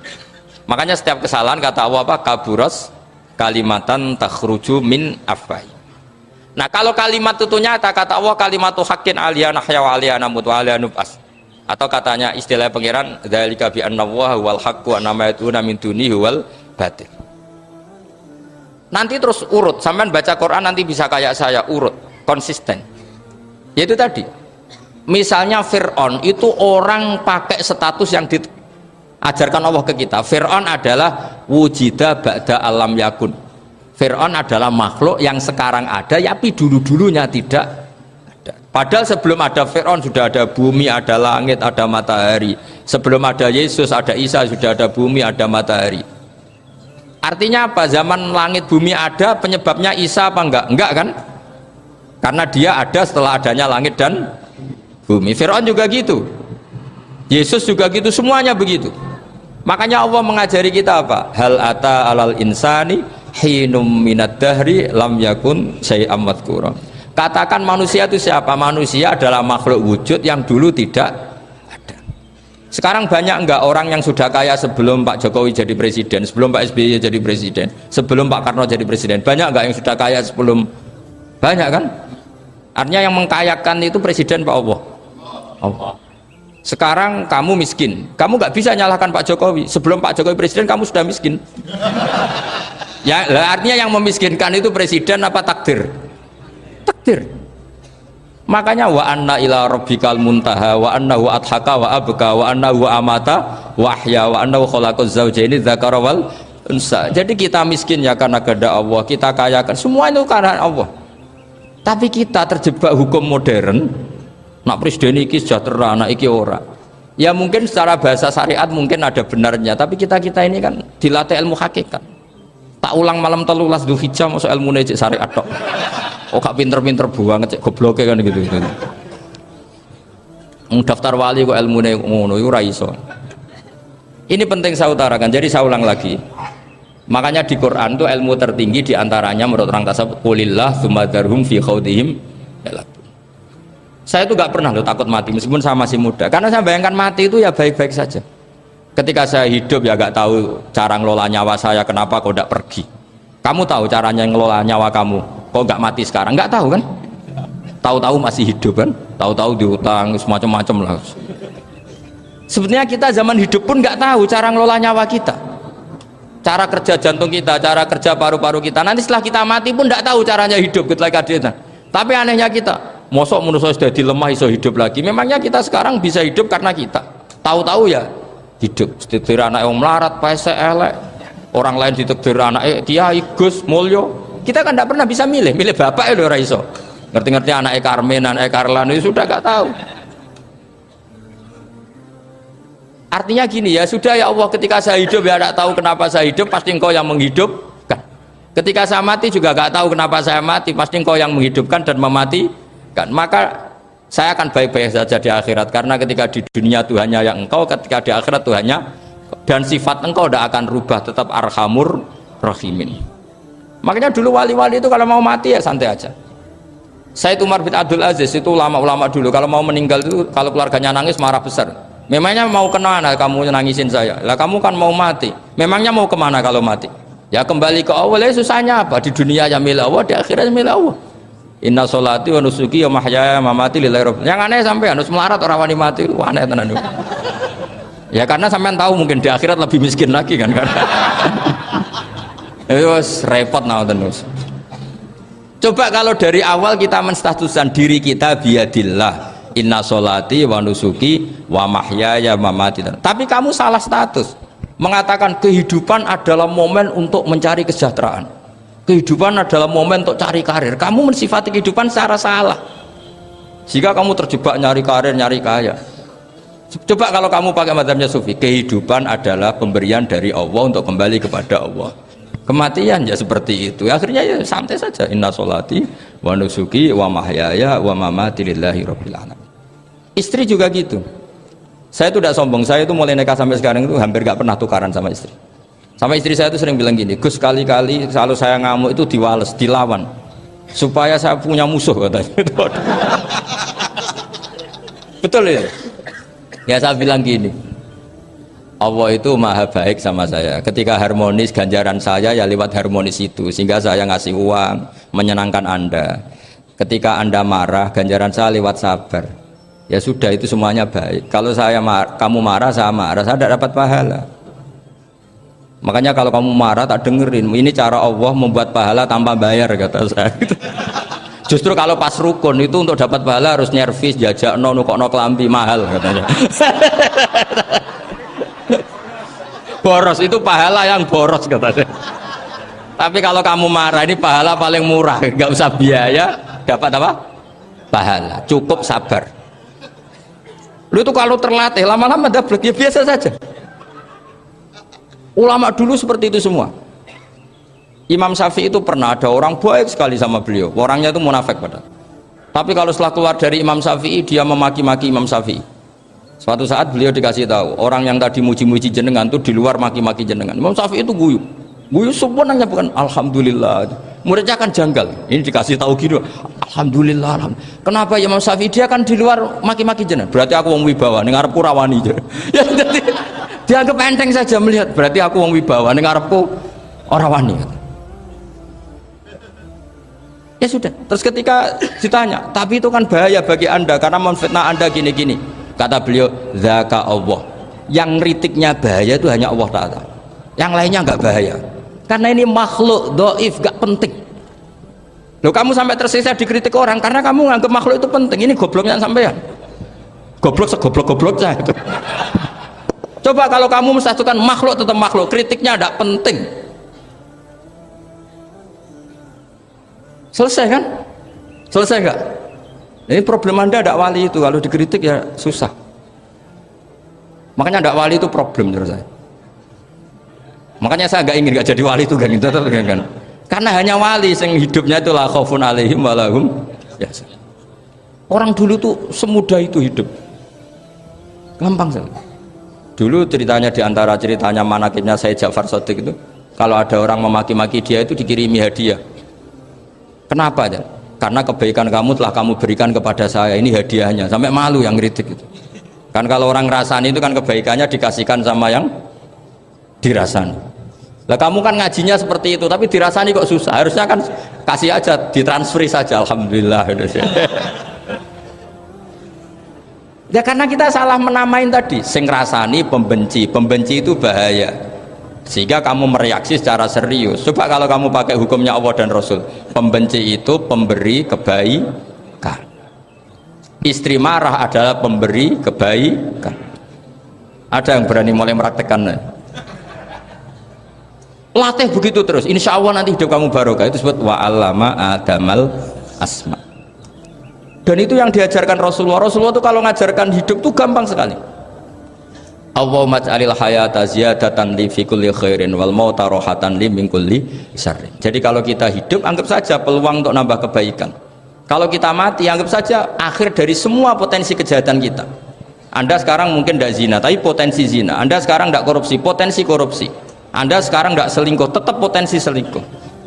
B: Makanya setiap kesalahan kata Allah apa? Kaburas kalimatan takhruju min afwai. Nah kalau kalimat itu nyata, kata Allah kalimatu haqqin aliyana hya wa aliyana mut wa aliyana nub'as. Atau katanya istilah pengiran dzalika bi anna Allah wal haqqu wa nama yatuna min dunihi wal batil. Nanti terus urut, sampean baca Quran nanti bisa kayak saya, urut, konsisten. Yaitu tadi. Misalnya Fir'aun itu orang pakai status yang diajarkan Allah ke kita. Fir'aun adalah wujida ba'da alam yakun. Fir'aun adalah makhluk yang sekarang ada, tapi dulu-dulunya tidak ada. Padahal sebelum ada Fir'aun sudah ada bumi, ada langit, ada matahari. Sebelum ada Yesus, ada Isa, sudah ada bumi, ada matahari. Artinya apa? Zaman langit bumi ada, penyebabnya Isa apa enggak? Enggak kan? Karena dia ada setelah adanya langit dan bumi. Fir'aun juga gitu, Yesus juga gitu, semuanya begitu. Makanya Allah mengajari kita apa? Hal ata alal insani hinum minad dahri lam yakun syai'am madhkura. Katakan manusia itu siapa? Manusia adalah makhluk wujud yang dulu tidak ada. Sekarang banyak enggak orang yang sudah kaya sebelum Pak Jokowi jadi presiden, sebelum Pak SBY jadi presiden, sebelum Pak Karno jadi presiden? Banyak enggak yang sudah kaya sebelum? Banyak kan? Artinya yang mengkayakan itu presiden Pak Allah. Sekarang kamu miskin, kamu nggak bisa nyalahkan Pak Jokowi. Sebelum Pak Jokowi presiden kamu sudah miskin. Ya, artinya yang memiskinkan itu presiden apa takdir? Takdir. Makanya wa anna ila rabbikal muntaha wa annahu adhaka wa abka wa annahu amata wa ahya wa annahu khalaqaz zawjaini dzakara wal unsa. Jadi kita miskin ya karena kehendak Allah, kita kaya kan semua itu karena Allah. Tapi kita terjebak hukum modern. Nak presiden iki sejahtera, nak iki ora. Ya mungkin secara bahasa syariat mungkin ada benarnya, tapi kita ini kan dilatih ilmu hakikat. Tak ulang malam 13 Dzulhijjah masuk ilmu cek syariat tok. Oh gak pinter-pinter banget cek gobloke kan gitu. Daftar wali kok ilmune ngono iku ora iso. Ini penting saya utarakan. Jadi saya ulang lagi. Makanya di Quran itu ilmu tertinggi diantaranya menurut orang tasawuf qulillah tsumma dzarhum fi khaudihim. Saya itu gak pernah loh takut mati meskipun saya masih muda, karena saya bayangkan mati itu ya baik-baik saja. Ketika saya hidup ya nggak tahu cara ngelola nyawa saya, kenapa kok tidak pergi? Kamu tahu caranya ngelola nyawa kamu, kok nggak mati sekarang? Nggak tahu kan? Tahu-tahu masih hidup kan? Tahu-tahu diutang semacam-macam lah. Sebenarnya kita zaman hidup pun nggak tahu cara ngelola nyawa kita, cara kerja jantung kita, cara kerja paru-paru kita. Nanti setelah kita mati pun nggak tahu caranya hidup ketika dia. Tapi anehnya kita, mosok manusia sudah dilemah iso hidup lagi. Memangnya kita sekarang bisa hidup karena kita tahu-tahu ya hidup. Ditekdir anak yang melarat, paese elek. Orang lain ditekdir anak kiai, Gus, mulyo. Kita kan tidak pernah bisa milih bapak itu ora iso. Ngerti-ngerti anak Karmen, anak Karlan itu sudah gak tahu. Artinya gini ya, sudah ya Allah, ketika saya hidup ya tidak tahu kenapa saya hidup, pasti engkau yang menghidupkan. Ketika saya mati juga gak tahu kenapa saya mati, pasti engkau yang menghidupkan dan mematikan. Maka saya akan baik-baik saja di akhirat, karena ketika di dunia Tuhannya yang engkau, ketika di akhirat Tuhannya, dan sifat engkau tidak akan rubah, tetap arhamur rahimin. Makanya dulu wali-wali itu kalau mau mati ya santai aja. Said Umar bin Abdul Aziz itu ulama-ulama dulu kalau mau meninggal itu, kalau keluarganya nangis marah besar. Memangnya mau kemana kamu nangisin saya? Lah kamu kan mau mati. Memangnya mau kemana kalau mati? Ya kembali ke Allah. Ya susahnya apa? Di dunia ya milik Allah, di akhirat milik Allah. Inna sholati wa nusuki wa mahyaya wa mamati lillahi rabbil. Yang aneh sampai harus melarat orang wani mati. Wah, aneh tenan. Ya karena sampean tahu mungkin di akhirat lebih miskin lagi kan karena. Itu repot terus. Coba kalau dari awal kita menstatuskan diri kita biadillah, inna sholati wa nusuki wa mahyaya wa mamati. Tapi kamu salah status, mengatakan kehidupan adalah momen untuk mencari kesejahteraan, kehidupan adalah momen untuk cari karir. Kamu mensifati kehidupan secara salah, jika kamu terjebak nyari karir, nyari kaya. Coba kalau kamu pakai mazhabnya Sufi, kehidupan adalah pemberian dari Allah untuk kembali kepada Allah. Kematian ya seperti itu. Akhirnya ya santai saja. Inna sholati wa nusuki wa mahyaya wa mamati lillahi rabbil alamin. Istri juga gitu. Saya itu tidak sombong. Saya itu mulai nikah sampai sekarang itu hampir gak pernah tukaran sama istri. Sama istri saya itu sering bilang gini, Gus, kali-kali kalau saya ngamuk itu diwales, dilawan, supaya saya punya musuh katanya. Betul ya? Ya saya bilang gini, Allah itu maha baik sama saya. Ketika harmonis, ganjaran saya ya lewat harmonis itu, sehingga saya ngasih uang menyenangkan Anda. Ketika Anda marah, ganjaran saya lewat sabar. Ya sudah, itu semuanya baik. Kalau kamu marah, saya tidak dapat pahala. Makanya kalau kamu marah tak dengerin. Ini cara Allah membuat pahala tanpa bayar, kata saya. Justru kalau pas rukun itu untuk dapat pahala harus nyervis, jajak nukokno kelambi mahal katanya. Boros itu pahala yang boros katanya. Tapi kalau kamu marah ini pahala paling murah, nggak usah biaya, dapat apa? Pahala, cukup sabar. Lu itu kalau terlatih lama-lama dapat ya biasa saja. Ulama dulu seperti itu semua. Imam Syafi'i itu pernah ada orang baik sekali sama beliau, orangnya itu munafik padahal. Tapi kalau setelah keluar dari Imam Syafi'i dia memaki-maki Imam Syafi'i. Suatu saat beliau dikasih tahu, orang yang tadi muji-muji jenengan itu di luar maki-maki jenengan. Imam Syafi'i itu guyu semuanya bukan alhamdulillah. Muridnya kan janggal. Ini dikasih tahu gitu, alhamdulillah. Kenapa Imam Syafi'i dia kan di luar maki-maki jenengan? Berarti aku wong wibawa, ning ngarepku rawani. Ya jadi dianggap enteng saja melihat, berarti aku wong wibawa, ning ngarepku ora wani. Ya sudah. Terus ketika ditanya, tapi itu kan bahaya bagi Anda karena memfitnah Anda gini-gini. Kata beliau, zaka Allah. Yang ngeritiknya bahaya itu hanya Allah Ta'ala. Yang lainnya enggak bahaya. Karena ini makhluk dhaif, enggak penting. Loh, kamu sampai tersisa dikritik orang karena kamu nganggap makhluk itu penting. Ini gobloknya sampean. Goblok segoblok-gobloknya itu. Coba kalau kamu mensatukan makhluk tetap makhluk, kritiknya enggak penting. Selesai kan? Selesai enggak? Ini problem Anda tidak wali itu, kalau dikritik ya susah. Makanya tidak wali itu problem menurut saya. Makanya saya nggak ingin nggak jadi wali itu kan, kan? Karena hanya wali yang hidupnya itu la khaufun alaihim wa lahum yahzanun. Orang dulu tuh semudah itu hidup, gampang sekali. Dulu ceritanya diantara ceritanya manakibnya Sayyid Ja'far Shadiq itu, kalau ada orang memaki-maki dia itu dikirimi hadiah. Kenapa ya? Karena kebaikan kamu telah kamu berikan kepada saya, ini hadiahnya. Sampai malu yang ngeritik itu. Kan kalau orang ngerasani itu kan kebaikannya dikasihkan sama yang dirasani. Lah kamu kan ngajinya seperti itu, tapi dirasani kok susah. Harusnya kan kasih aja, ditransferi saja. Alhamdulillah. Ya karena kita salah menamain tadi. Sing ngrasani pembenci, pembenci itu bahaya. Sehingga kamu mereaksi secara serius. Coba kalau kamu pakai hukumnya Allah dan Rasul, pembenci itu pemberi kebaikan. Istri marah adalah pemberi kebaikan. Ada yang berani mulai meraktekan? Latih begitu terus, insya Allah nanti hidup kamu barokah. Itu disebut wa'allama adamal asma. Dan itu yang diajarkan Rasulullah. Rasulullah itu kalau ngajarkan hidup itu gampang sekali. Allahumma ja'alil hayata ziyadatan li fi kulli khairin wal mauta rohatan li min kulli syarrin. Jadi kalau kita hidup anggap saja peluang untuk nambah kebaikan. Kalau kita mati anggap saja akhir dari semua potensi kejahatan kita. Anda sekarang mungkin tidak zina, tapi potensi zina. Anda sekarang tidak korupsi, potensi korupsi. Anda sekarang tidak selingkuh, tetap potensi selingkuh.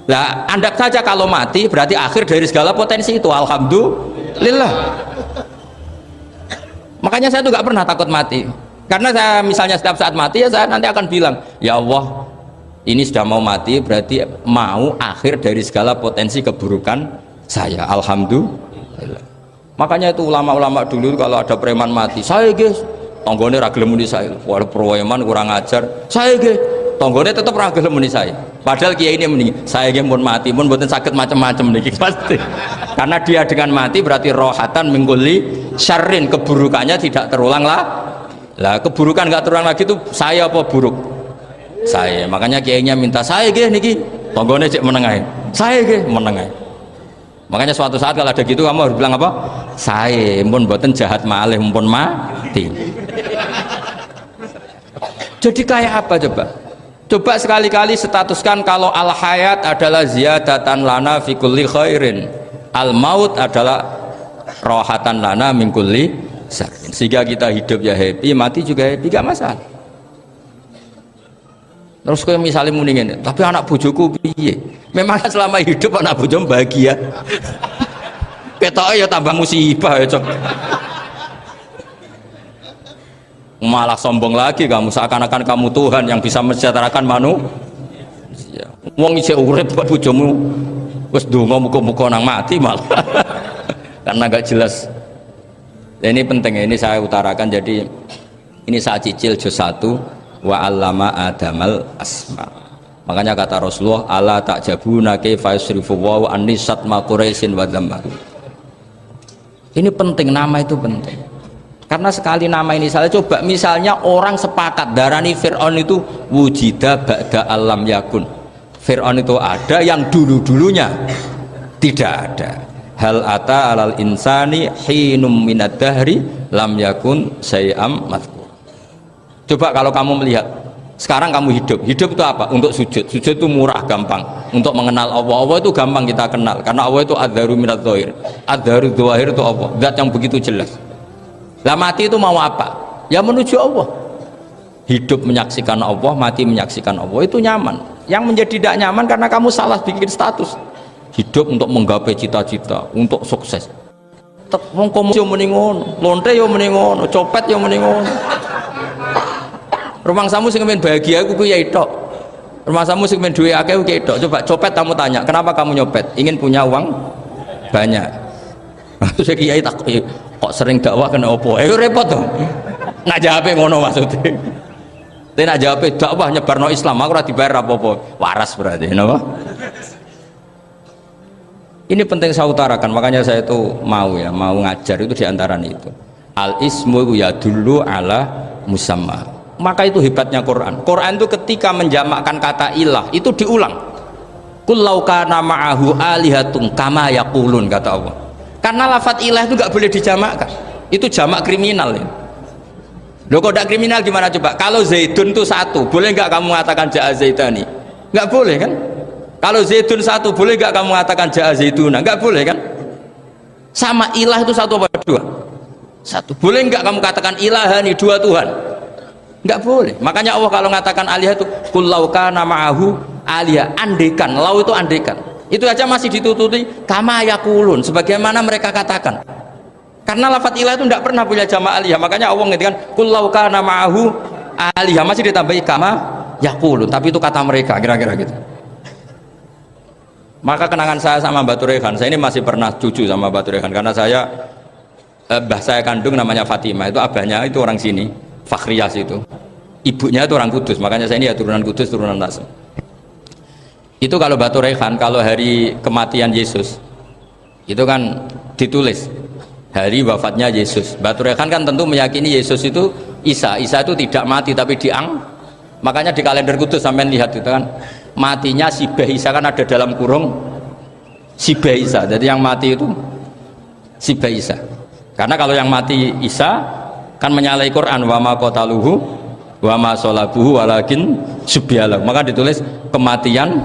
B: Nah, Anda saja kalau mati berarti akhir dari segala potensi itu. Alhamdulillah. Makanya saya tuh gak pernah takut mati. Karena saya misalnya setiap saat mati ya saya nanti akan bilang, ya Allah, ini sudah mau mati berarti mau akhir dari segala potensi keburukan saya. Alhamdulillah. Makanya itu ulama-ulama dulu kalau ada preman mati, saya guys, tonggone ragil muni saya, walau preman kurang ajar, saya guys. Tonggone tetap ragil muni saya. Padahal kiai ini mending saya yang pun mati pun buatan sakit macam-macam nih pasti. Karena dia dengan mati berarti rohatan mengguli syarrin, keburukannya tidak terulang lah. Lah keburukan nggak terulang lagi itu saya apa buruk? Saya. Makanya kiainya minta saya gih niki. Tonggone cek menengai. Saya gih menengai. Makanya suatu saat kalau ada gitu kamu harus bilang apa? Saya pun buatan jahat malih pun mati. Jadi kayak apa coba? Coba sekali-kali statuskan kalau al-hayat adalah ziyadatan lana fi kulli khairin, al-maut adalah rohatan lana min kulli syarrin. Sehingga kita hidup ya happy, mati juga happy, gak masalah. Terus kayak misalnya mendingin, tapi anak bojoku piye? Memang selama hidup anak bojomu bahagia. Ketoknya ya tambah musibah ya cok. Malah sombong lagi kamu, seakan-akan kamu Tuhan yang bisa mensejahterakan manusia. Wong isih urip kok bojomu wis ndonga muga-muga nang mati malah. Karena gak jelas. Ini penting, ini saya utarakan. Jadi ini saya cicil juz 1 wa 'allama adamal asma. Makanya kata Rasulullah, ala ta'jabuna kaifa yusrifu wa annisat ma quraisin wa dhamma. Ini penting, nama itu penting. Karena sekali nama ini salah, coba misalnya orang sepakat darani Fir'aun itu wujida ba'da alam yakun. Fir'aun itu ada yang dulu-dulunya tidak ada. Hal ata alal insani hinum minad dahri lam yakun sayam madhkur. Coba kalau kamu melihat sekarang kamu hidup itu apa? Untuk sujud. Sujud itu murah, gampang. Untuk mengenal Allah, Allah itu gampang kita kenal karena Allah itu adzaru minadz dzahir. Adzaru dzahir itu Allah, zat yang begitu jelas. Lah mati itu mau apa? Ya menuju Allah. Hidup menyaksikan Allah, mati menyaksikan Allah, itu nyaman. Yang menjadi tidak nyaman karena kamu salah bikin status. Hidup untuk menggapai cita-cita, untuk sukses. Wong komo yo muni ngono, lonte yo muni ngono, copet yo muni ngono. Rumangsamu sing men bahagia aku kuwi ya tok. Rumangsamu sing men duwe akeh kuwi tok. Coba copet kamu tanya, kenapa kamu nyopet? Ingin punya uang banyak. Terus kiai tak kok sering dakwah kena opo? Repot dong. Nak jawabe ngono maksudnya. Tapi nak jawabe dakwah nyebarno Islam, aku ora dibayar apa-apa. Waras berarti, napa? Ini penting saya utarakan, makanya saya itu mau ngajar itu diantaranya itu. Al ismu ya dulu ala musamma. Maka itu hebatnya Quran. Quran itu ketika menjamakkan kata ilah itu diulang. Qul law kana ma'ahu alihatun kama yaqulun, kata Allah. Karena lafadz ilah itu nggak boleh dijamakkan, itu jamak kriminal ya. Loh kok tidak kriminal gimana coba? Kalau Zaidun itu satu, boleh nggak kamu mengatakan ja'a Zaidani? Nggak boleh kan? Kalau Zaidun satu, boleh nggak kamu mengatakan ja'a Zaiduna? Nggak boleh kan? Sama ilah itu satu apa dua? Satu. Boleh nggak kamu katakan ilahani, dua Tuhan? Nggak boleh. Makanya Allah kalau mengatakan alihah itu qul law kana ma'ahu alihah, andekan. Lau itu andekan. Itu aja masih ditututi kama yakulun, sebagaimana mereka katakan. Karena lafadz ilah itu tidak pernah punya jama' alihah. Makanya Allah ngertikan kullau kana ma'ahu alihah, masih ditambahi kama yaqulun, tapi itu kata mereka kira-kira gitu. Maka kenangan saya sama Mbak Turehan, saya ini masih pernah cucu sama Mbak Turehan karena saya mbah saya kandung namanya Fatimah, itu abahnya itu orang sini, Fakhriyas itu. Ibunya itu orang Kudus, makanya saya ini ya turunan Kudus, turunan Tasem. Itu kalau Mbak Turehan, kalau hari kematian Yesus itu kan ditulis hari wafatnya Yesus. Mbak Turehan kan tentu meyakini Yesus itu Isa itu tidak mati tapi makanya di kalender Kudus sampai lihat itu kan matinya Sibah Isa, kan ada dalam kurung Sibah Isa, jadi yang mati itu Sibah Isa. Karena kalau yang mati Isa kan menyalahi Quran, wa ma qataluhu wa ma salabuhu walakin subyalah, maka ditulis kematian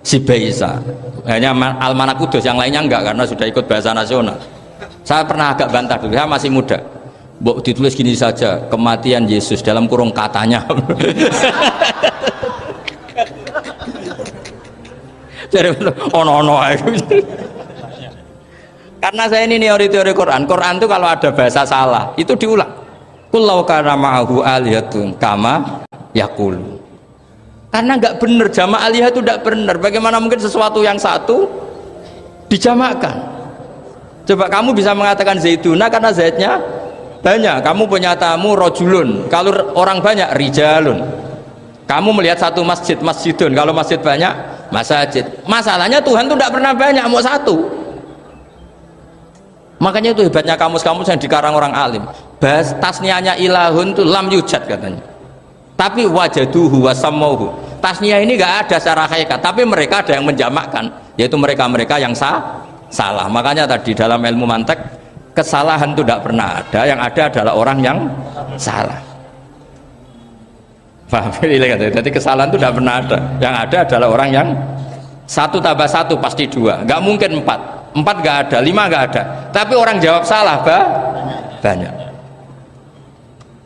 B: Sibah Isa. Hanya Almanak Kudus, yang lainnya enggak karena sudah ikut bahasa nasional. Saya pernah agak bantah dulu, saya masih muda, ditulis gini saja, kematian Yesus dalam kurung katanya. Jadi ono karena saya ini teori Quran itu kalau ada bahasa salah itu diulang, kullau kana ma'ahu alihatun kama yaqul, karena nggak benar, jama' alihah itu nggak benar. Bagaimana mungkin sesuatu yang satu dijamakkan? Coba kamu bisa mengatakan zaituna karena zaitnya banyak, kamu punya tamu rojulun, kalau orang banyak rijalun. Kamu melihat satu masjid, masjidun, kalau masjid banyak masjid. Masalahnya Tuhan itu tidak pernah banyak, mau satu. Makanya itu hebatnya kamus-kamus yang dikarang orang alim. Bahas tasniahnya ilahun itu lam yujad katanya, tapi wajaduhu wasamauhu. Tasniah ini nggak ada secara hakikat, tapi mereka ada yang menjamakkan, yaitu mereka-mereka yang salah. Makanya tadi dalam ilmu mantek, kesalahan itu tidak pernah ada, yang ada adalah orang yang salah. Paham? Jadi kesalahan itu tidak pernah ada, yang ada adalah orang yang satu tambah satu pasti dua, nggak mungkin empat nggak ada, lima nggak ada, tapi orang jawab salah banyak.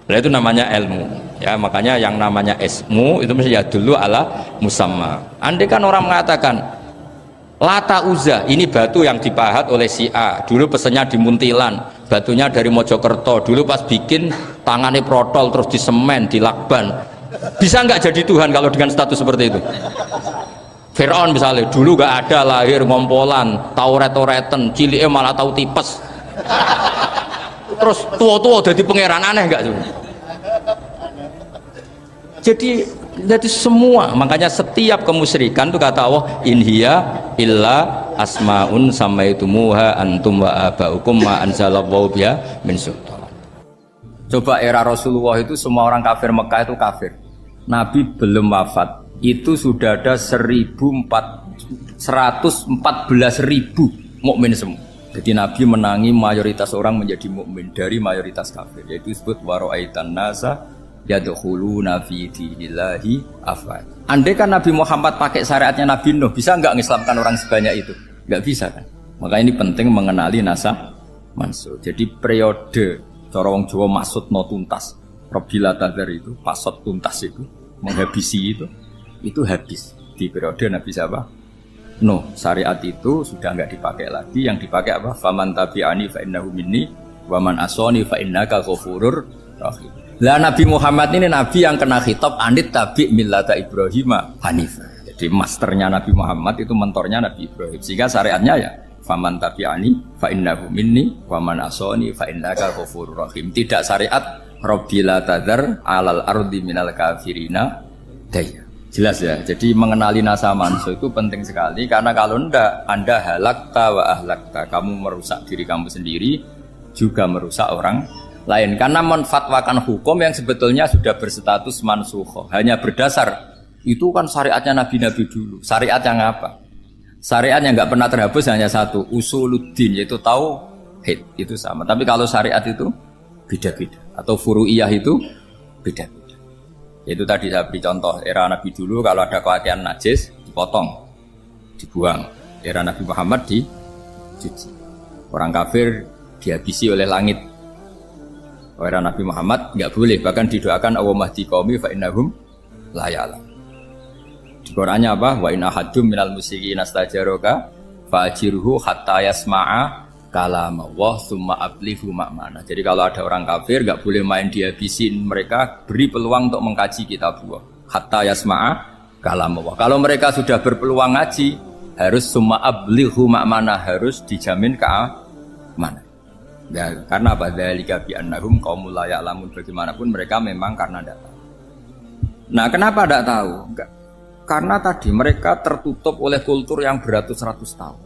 B: Nah, itu namanya ilmu ya. Makanya yang namanya ismu itu mesti ya dulu ala musamma. Andai kan orang mengatakan Lata Uzza ini batu yang dipahat oleh si A, dulu pesennya di Muntilan, batunya dari Mojokerto, dulu pas bikin tangannya protol terus disemen, dilakban. Bisa nggak jadi Tuhan kalau dengan status seperti itu? Fir'aun misalnya, dulu nggak ada, lahir ngompolan, tahu retoreten, ciliknya malah tahu tipes, terus tua-tua jadi pangeran, aneh nggak tuh? Jadi semua, makanya setiap kemusyrikan itu kata Allah, in hiya illa asmaun samaitumuha antum wa abaukum ma anzalallahu biha min sultan. Coba era Rasulullah itu semua orang kafir Mekah itu kafir. Nabi belum wafat, itu sudah ada 114.000 mukmin semua. Jadi Nabi menangi mayoritas orang menjadi mukmin dari mayoritas kafir, yaitu disebut wara'aitan nasa yadkhuluna fi dinillahi afwaj. Andai kan Nabi Muhammad pakai syariatnya Nabi Nuh, bisa nggak ngislamkan orang sebanyak itu? Nggak bisa kan? Maka ini penting mengenali nasah mansur. Jadi periode cara wong Jawa maksud no tuntas, Robila Tadar itu pasot tuntas itu menghabisi itu habis di periode Nabi siapa? Nuh. Syariat itu sudah nggak dipakai lagi, yang dipakai apa? Faman tabi'ani fa innahu minni wa man asani fa innaka ghafurur rahim. Lah Nabi Muhammad ini nabi yang kena khitab anit tabi' millata Ibrahim hanifah. Jadi masternya Nabi Muhammad itu mentornya Nabi Ibrahim, sehingga syariatnya ya faman tabi'ani fa innahu minni wa man asani fa innaka ghafurur rahim. Tidak syariat Rabbila tadar alal ardi minal kafirina daya. Jelas ya. Jadi mengenali nasa mansur itu penting sekali, karena kalau ndak Anda halakta wa ahlakta, kamu merusak diri kamu sendiri juga merusak orang lain, karena menfatwakan hukum yang sebetulnya sudah berstatus mansukh hanya berdasar itu kan syariatnya nabi-nabi dulu. Syariat yang apa? Syariat yang nggak pernah terhapus hanya satu, usuluddin, yaitu tauhid, itu sama. Tapi kalau syariat itu beda-beda, atau furu'iyah itu beda-beda. Itu tadi saya beri contoh, era Nabi dulu kalau ada pakaian najis dipotong, dibuang. Era Nabi Muhammad dicuci. Orang kafir dihabisi oleh langit. Era Nabi Muhammad nggak boleh, bahkan didoakan Allahumma hdi qaumi fa innahum la ya'lamun. Di Qur'annya apa? Wa in ahadum minal musyrikin astajaraka fa'ajirhu hatta yasma'a kalamullah summa ablihu ma'mana. Jadi kalau ada orang kafir nggak boleh main dihabisin, mereka beri peluang untuk mengkaji kitabullah hatta yasma'a kalamullah. Kalau mereka sudah berpeluang ngaji, harus summa ablihu ma'mana, harus dijamin keamanan. Ya, karena apa? Dzalika bi annahum qaumul la ya'lamun. Bagaimanapun mereka memang karena tidak tahu. Nah, kenapa tidak tahu? Enggak. Karena tadi mereka tertutup oleh kultur yang beratus-ratus tahun.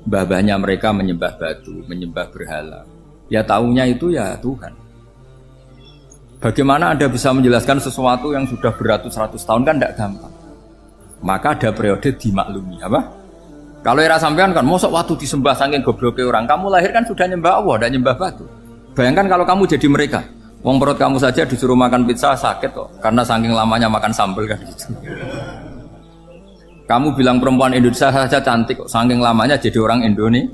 B: Mbah-mbahnya mereka menyembah batu, menyembah berhala. Ya taunya itu ya Tuhan. Bagaimana Anda bisa menjelaskan sesuatu yang sudah beratus-ratus tahun kan tidak gampang. Maka ada periode dimaklumi, apa? Kalau era sampean kan, mosok waktu disembah saking gobloknya orang, kamu lahir kan sudah nyembah Allah, tidak nyembah batu. Bayangkan kalau kamu jadi mereka, wong perut kamu saja disuruh makan pizza sakit kok, karena saking lamanya makan sambal kan gitu. Kamu bilang perempuan Indonesia saja cantik kok, saking lamanya jadi orang Indonesia.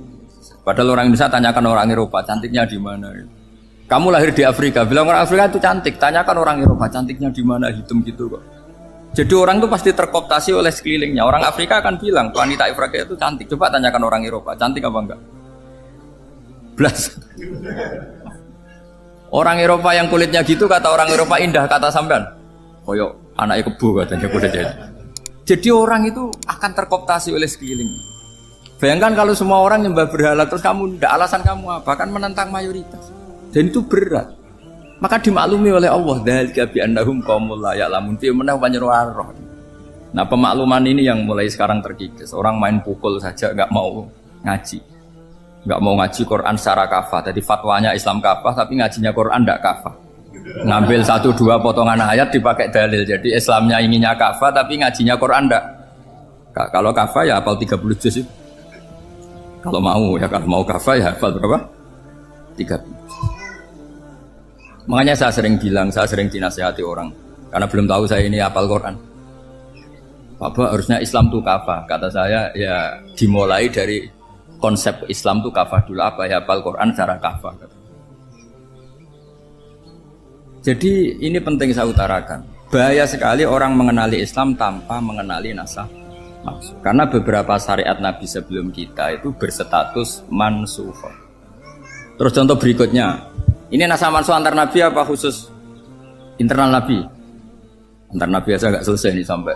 B: Padahal orang Indonesia tanyakan orang Eropa, cantiknya di mana? Kamu lahir di Afrika, bilang orang Afrika itu cantik, tanyakan orang Eropa, cantiknya di mana? Hitam gitu kok. Jadi orang itu pasti terkooptasi oleh sekelilingnya. Orang Afrika akan bilang wanita Afrika itu cantik. Coba tanyakan orang Eropa, cantik apa enggak? Blas. Orang Eropa yang kulitnya gitu kata orang Eropa indah, kata sampean. Koyok anaknya kebu katanya udah jadi. Jadi orang itu akan terkooptasi oleh sekelilingnya. Bayangkan kalau semua orang nyembah berhala terus kamu tidak, alasan kamu apa? Kan menentang mayoritas. Dan itu berat. Maka dimaklumi oleh Allah, dzalika bi annahum qaumul la ya'lamun fi manah panyeruarah. Nah, pemakluman ini yang mulai sekarang terkikis. Orang main pukul saja enggak mau ngaji. Enggak mau ngaji Quran secara kafah. Jadi fatwanya Islam kafah tapi ngajinya Quran enggak kafah. Ngambil 1-2 potongan ayat dipakai dalil. Jadi Islamnya inginnya kafah tapi ngajinya Quran enggak. Kalau kafah ya hafal 30 juz itu. Kalau mau ya, kalau mau kafah ya hafal berapa? 30. Makanya saya sering bilang, saya sering dinasihati orang karena belum tahu saya ini hafal Quran. Bapak harusnya Islam itu kafah. Kata saya ya dimulai dari konsep Islam itu kafah dulu, apa ya hafal Quran secara kafah. Jadi ini penting saya utarakan. Bahaya sekali orang mengenali Islam tanpa mengenali nasah maksud. Karena beberapa syariat Nabi sebelum kita itu berstatus mansukh. Terus contoh berikutnya, ini nasah mansukh antar Nabi apa khusus internal Nabi? Antar Nabi aja nggak selesai nih sampai.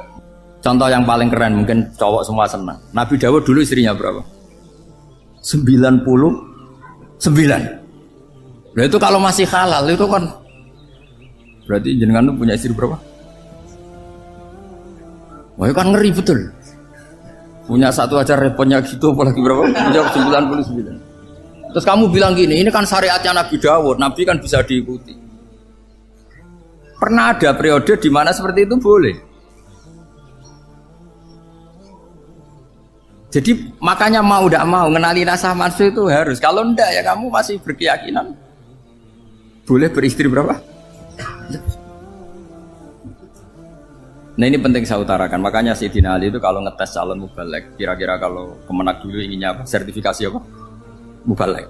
B: Contoh yang paling keren mungkin cowok semua senang. Nabi Dawud dulu istrinya berapa? 99. Nah itu kalau masih halal itu kan berarti jenengan tuh punya istri berapa? Wah itu kan ngeri betul. Punya satu aja repotnya gitu, apalagi berapa? Punya 99. Terus kamu bilang gini, ini kan syariatnya Nabi Dawud, Nabi kan bisa diikuti. Pernah ada periode di mana seperti itu boleh. Jadi makanya mau tidak mau ngenali nasah mansukh itu harus. Kalau enggak ya kamu masih berkeyakinan boleh beristri berapa? Nah ini penting saya utarakan. Makanya Sayyidina Ali itu kalau ngetes calon mubalek, kira-kira kalau Kemenak dulu inginnya apa? Sertifikasi apa? Mubalek.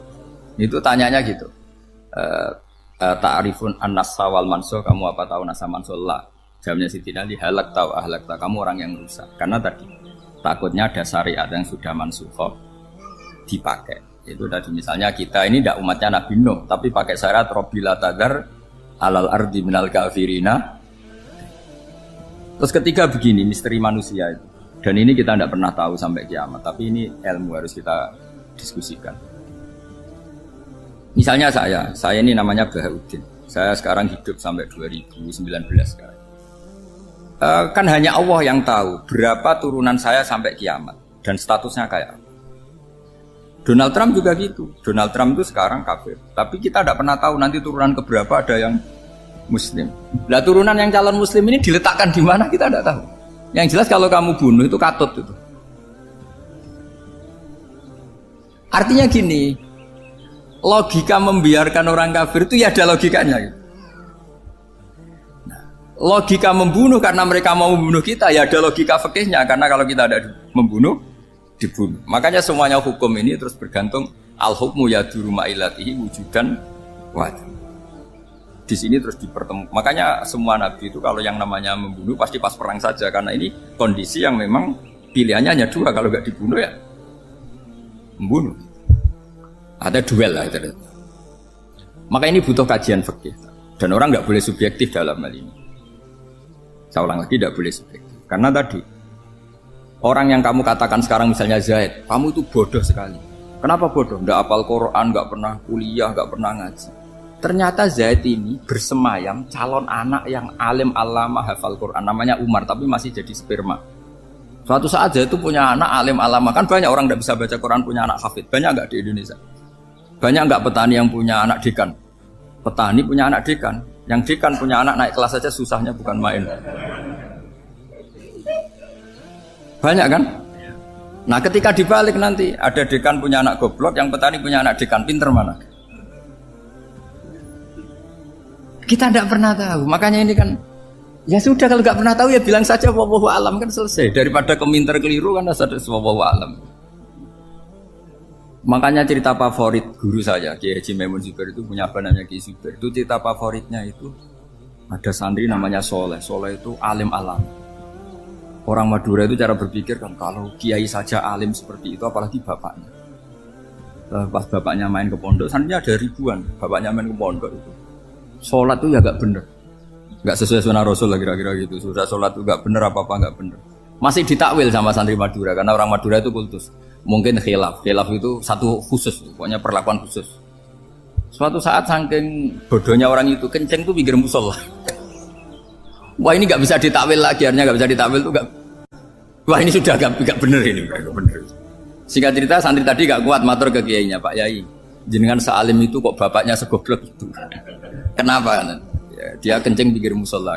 B: Itu tanyanya gitu. Ta'rifun an-nassa wal mansukh, kamu apa tahu nasah mansukh? La. Jawabnya Sayyidina Ali, halak tahu ahlak tahu, kamu orang yang rusak. Karena tadi takutnya ada syariat yang sudah mansukh dipakai. Itu tadi misalnya kita ini tidak umatnya Nabi Nuh, tapi pakai syarat Robbila tadar alal ardi minal kafirina. Terus ketiga begini, misteri manusia itu. Dan ini kita tidak pernah tahu sampai kiamat, tapi ini ilmu harus kita diskusikan. Misalnya saya ini namanya Bahauddin. Saya sekarang hidup sampai 2019 sekarang. Kan hanya Allah yang tahu berapa turunan saya sampai kiamat dan statusnya kayak apa. Donald Trump juga gitu. Donald Trump itu sekarang kafir, tapi kita tidak pernah tahu nanti turunan keberapa ada yang Muslim. Nah turunan yang calon Muslim ini diletakkan di mana kita tidak tahu. Yang jelas kalau kamu bunuh itu katut itu. Artinya gini, logika membiarkan orang kafir itu ya ada logikanya. Gitu. Logika membunuh karena mereka mau membunuh kita ya ada logika fikihnya, karena kalau kita ada membunuh dibunuh. Makanya semuanya hukum ini terus bergantung al-hukmu yaduru ma'ilatihi wujudan wajib. Di sini terus dipertemukan. Makanya semua nabi itu kalau yang namanya membunuh pasti pas perang saja, karena ini kondisi yang memang pilihannya hanya dua, kalau nggak dibunuh ya membunuh.
A: Ada duel lah itu. Maka ini butuh kajian fikih dan orang nggak boleh subjektif dalam hal ini. Saya ulang lagi, tidak boleh subjektif karena tadi orang yang kamu katakan sekarang misalnya Zaid, kamu itu bodoh sekali. Kenapa bodoh? Nggak hafal Quran, nggak pernah kuliah, nggak pernah ngaji. Ternyata Zaid ini bersemayam calon anak yang alim alama hafal Quran, namanya Umar, tapi masih jadi sperma. Suatu saat Zaid itu punya anak alim alama, kan banyak orang nggak bisa baca Quran punya anak hafid, banyak nggak di Indonesia? Banyak nggak petani yang punya anak dekan? Petani punya anak dekan, yang dekan punya anak naik kelas saja susahnya bukan main. Banyak kan? Nah ketika dibalik nanti ada dekan punya anak goblok, yang petani punya anak dekan, pinter mana? Kita tidak pernah tahu, makanya ini kan ya sudah kalau nggak pernah tahu ya bilang saja wallahu alam kan selesai, daripada keminter keliru kan ada wallahu alam. Makanya cerita favorit guru saya Kiai Haji Maimun Zubair itu punya apa namanya Kiai Zubair, itu cerita favoritnya itu ada santri namanya Soleh. Soleh itu alim alam. Orang Madura itu cara berpikir kan kalau kiai saja alim seperti itu apalagi bapaknya. Pas bapaknya main ke pondok, santrinya ada ribuan, bapaknya main ke pondok itu. Sholat itu ya gak bener, gak sesuai sunnah Rasul lah kira-kira gitu. Sudah sholat itu gak bener apa-apa gak bener. Masih ditakwil sama santri Madura karena orang Madura itu kultus. Mungkin khilaf itu satu khusus, pokoknya perlakuan khusus. Suatu saat saking bodohnya orang itu kenceng tuh pinggir musola. Wah ini nggak bisa ditakwil lagi, akhirnya nggak bisa ditakwil tuh nggak. Wah ini sudah nggak bener ini, nggak bener. Singkat cerita santri tadi nggak kuat matur ke kiainya, Pak Yai, jenengan sealim itu kok bapaknya segoblok itu. Kenapa? Ya, dia kencing pinggir musola.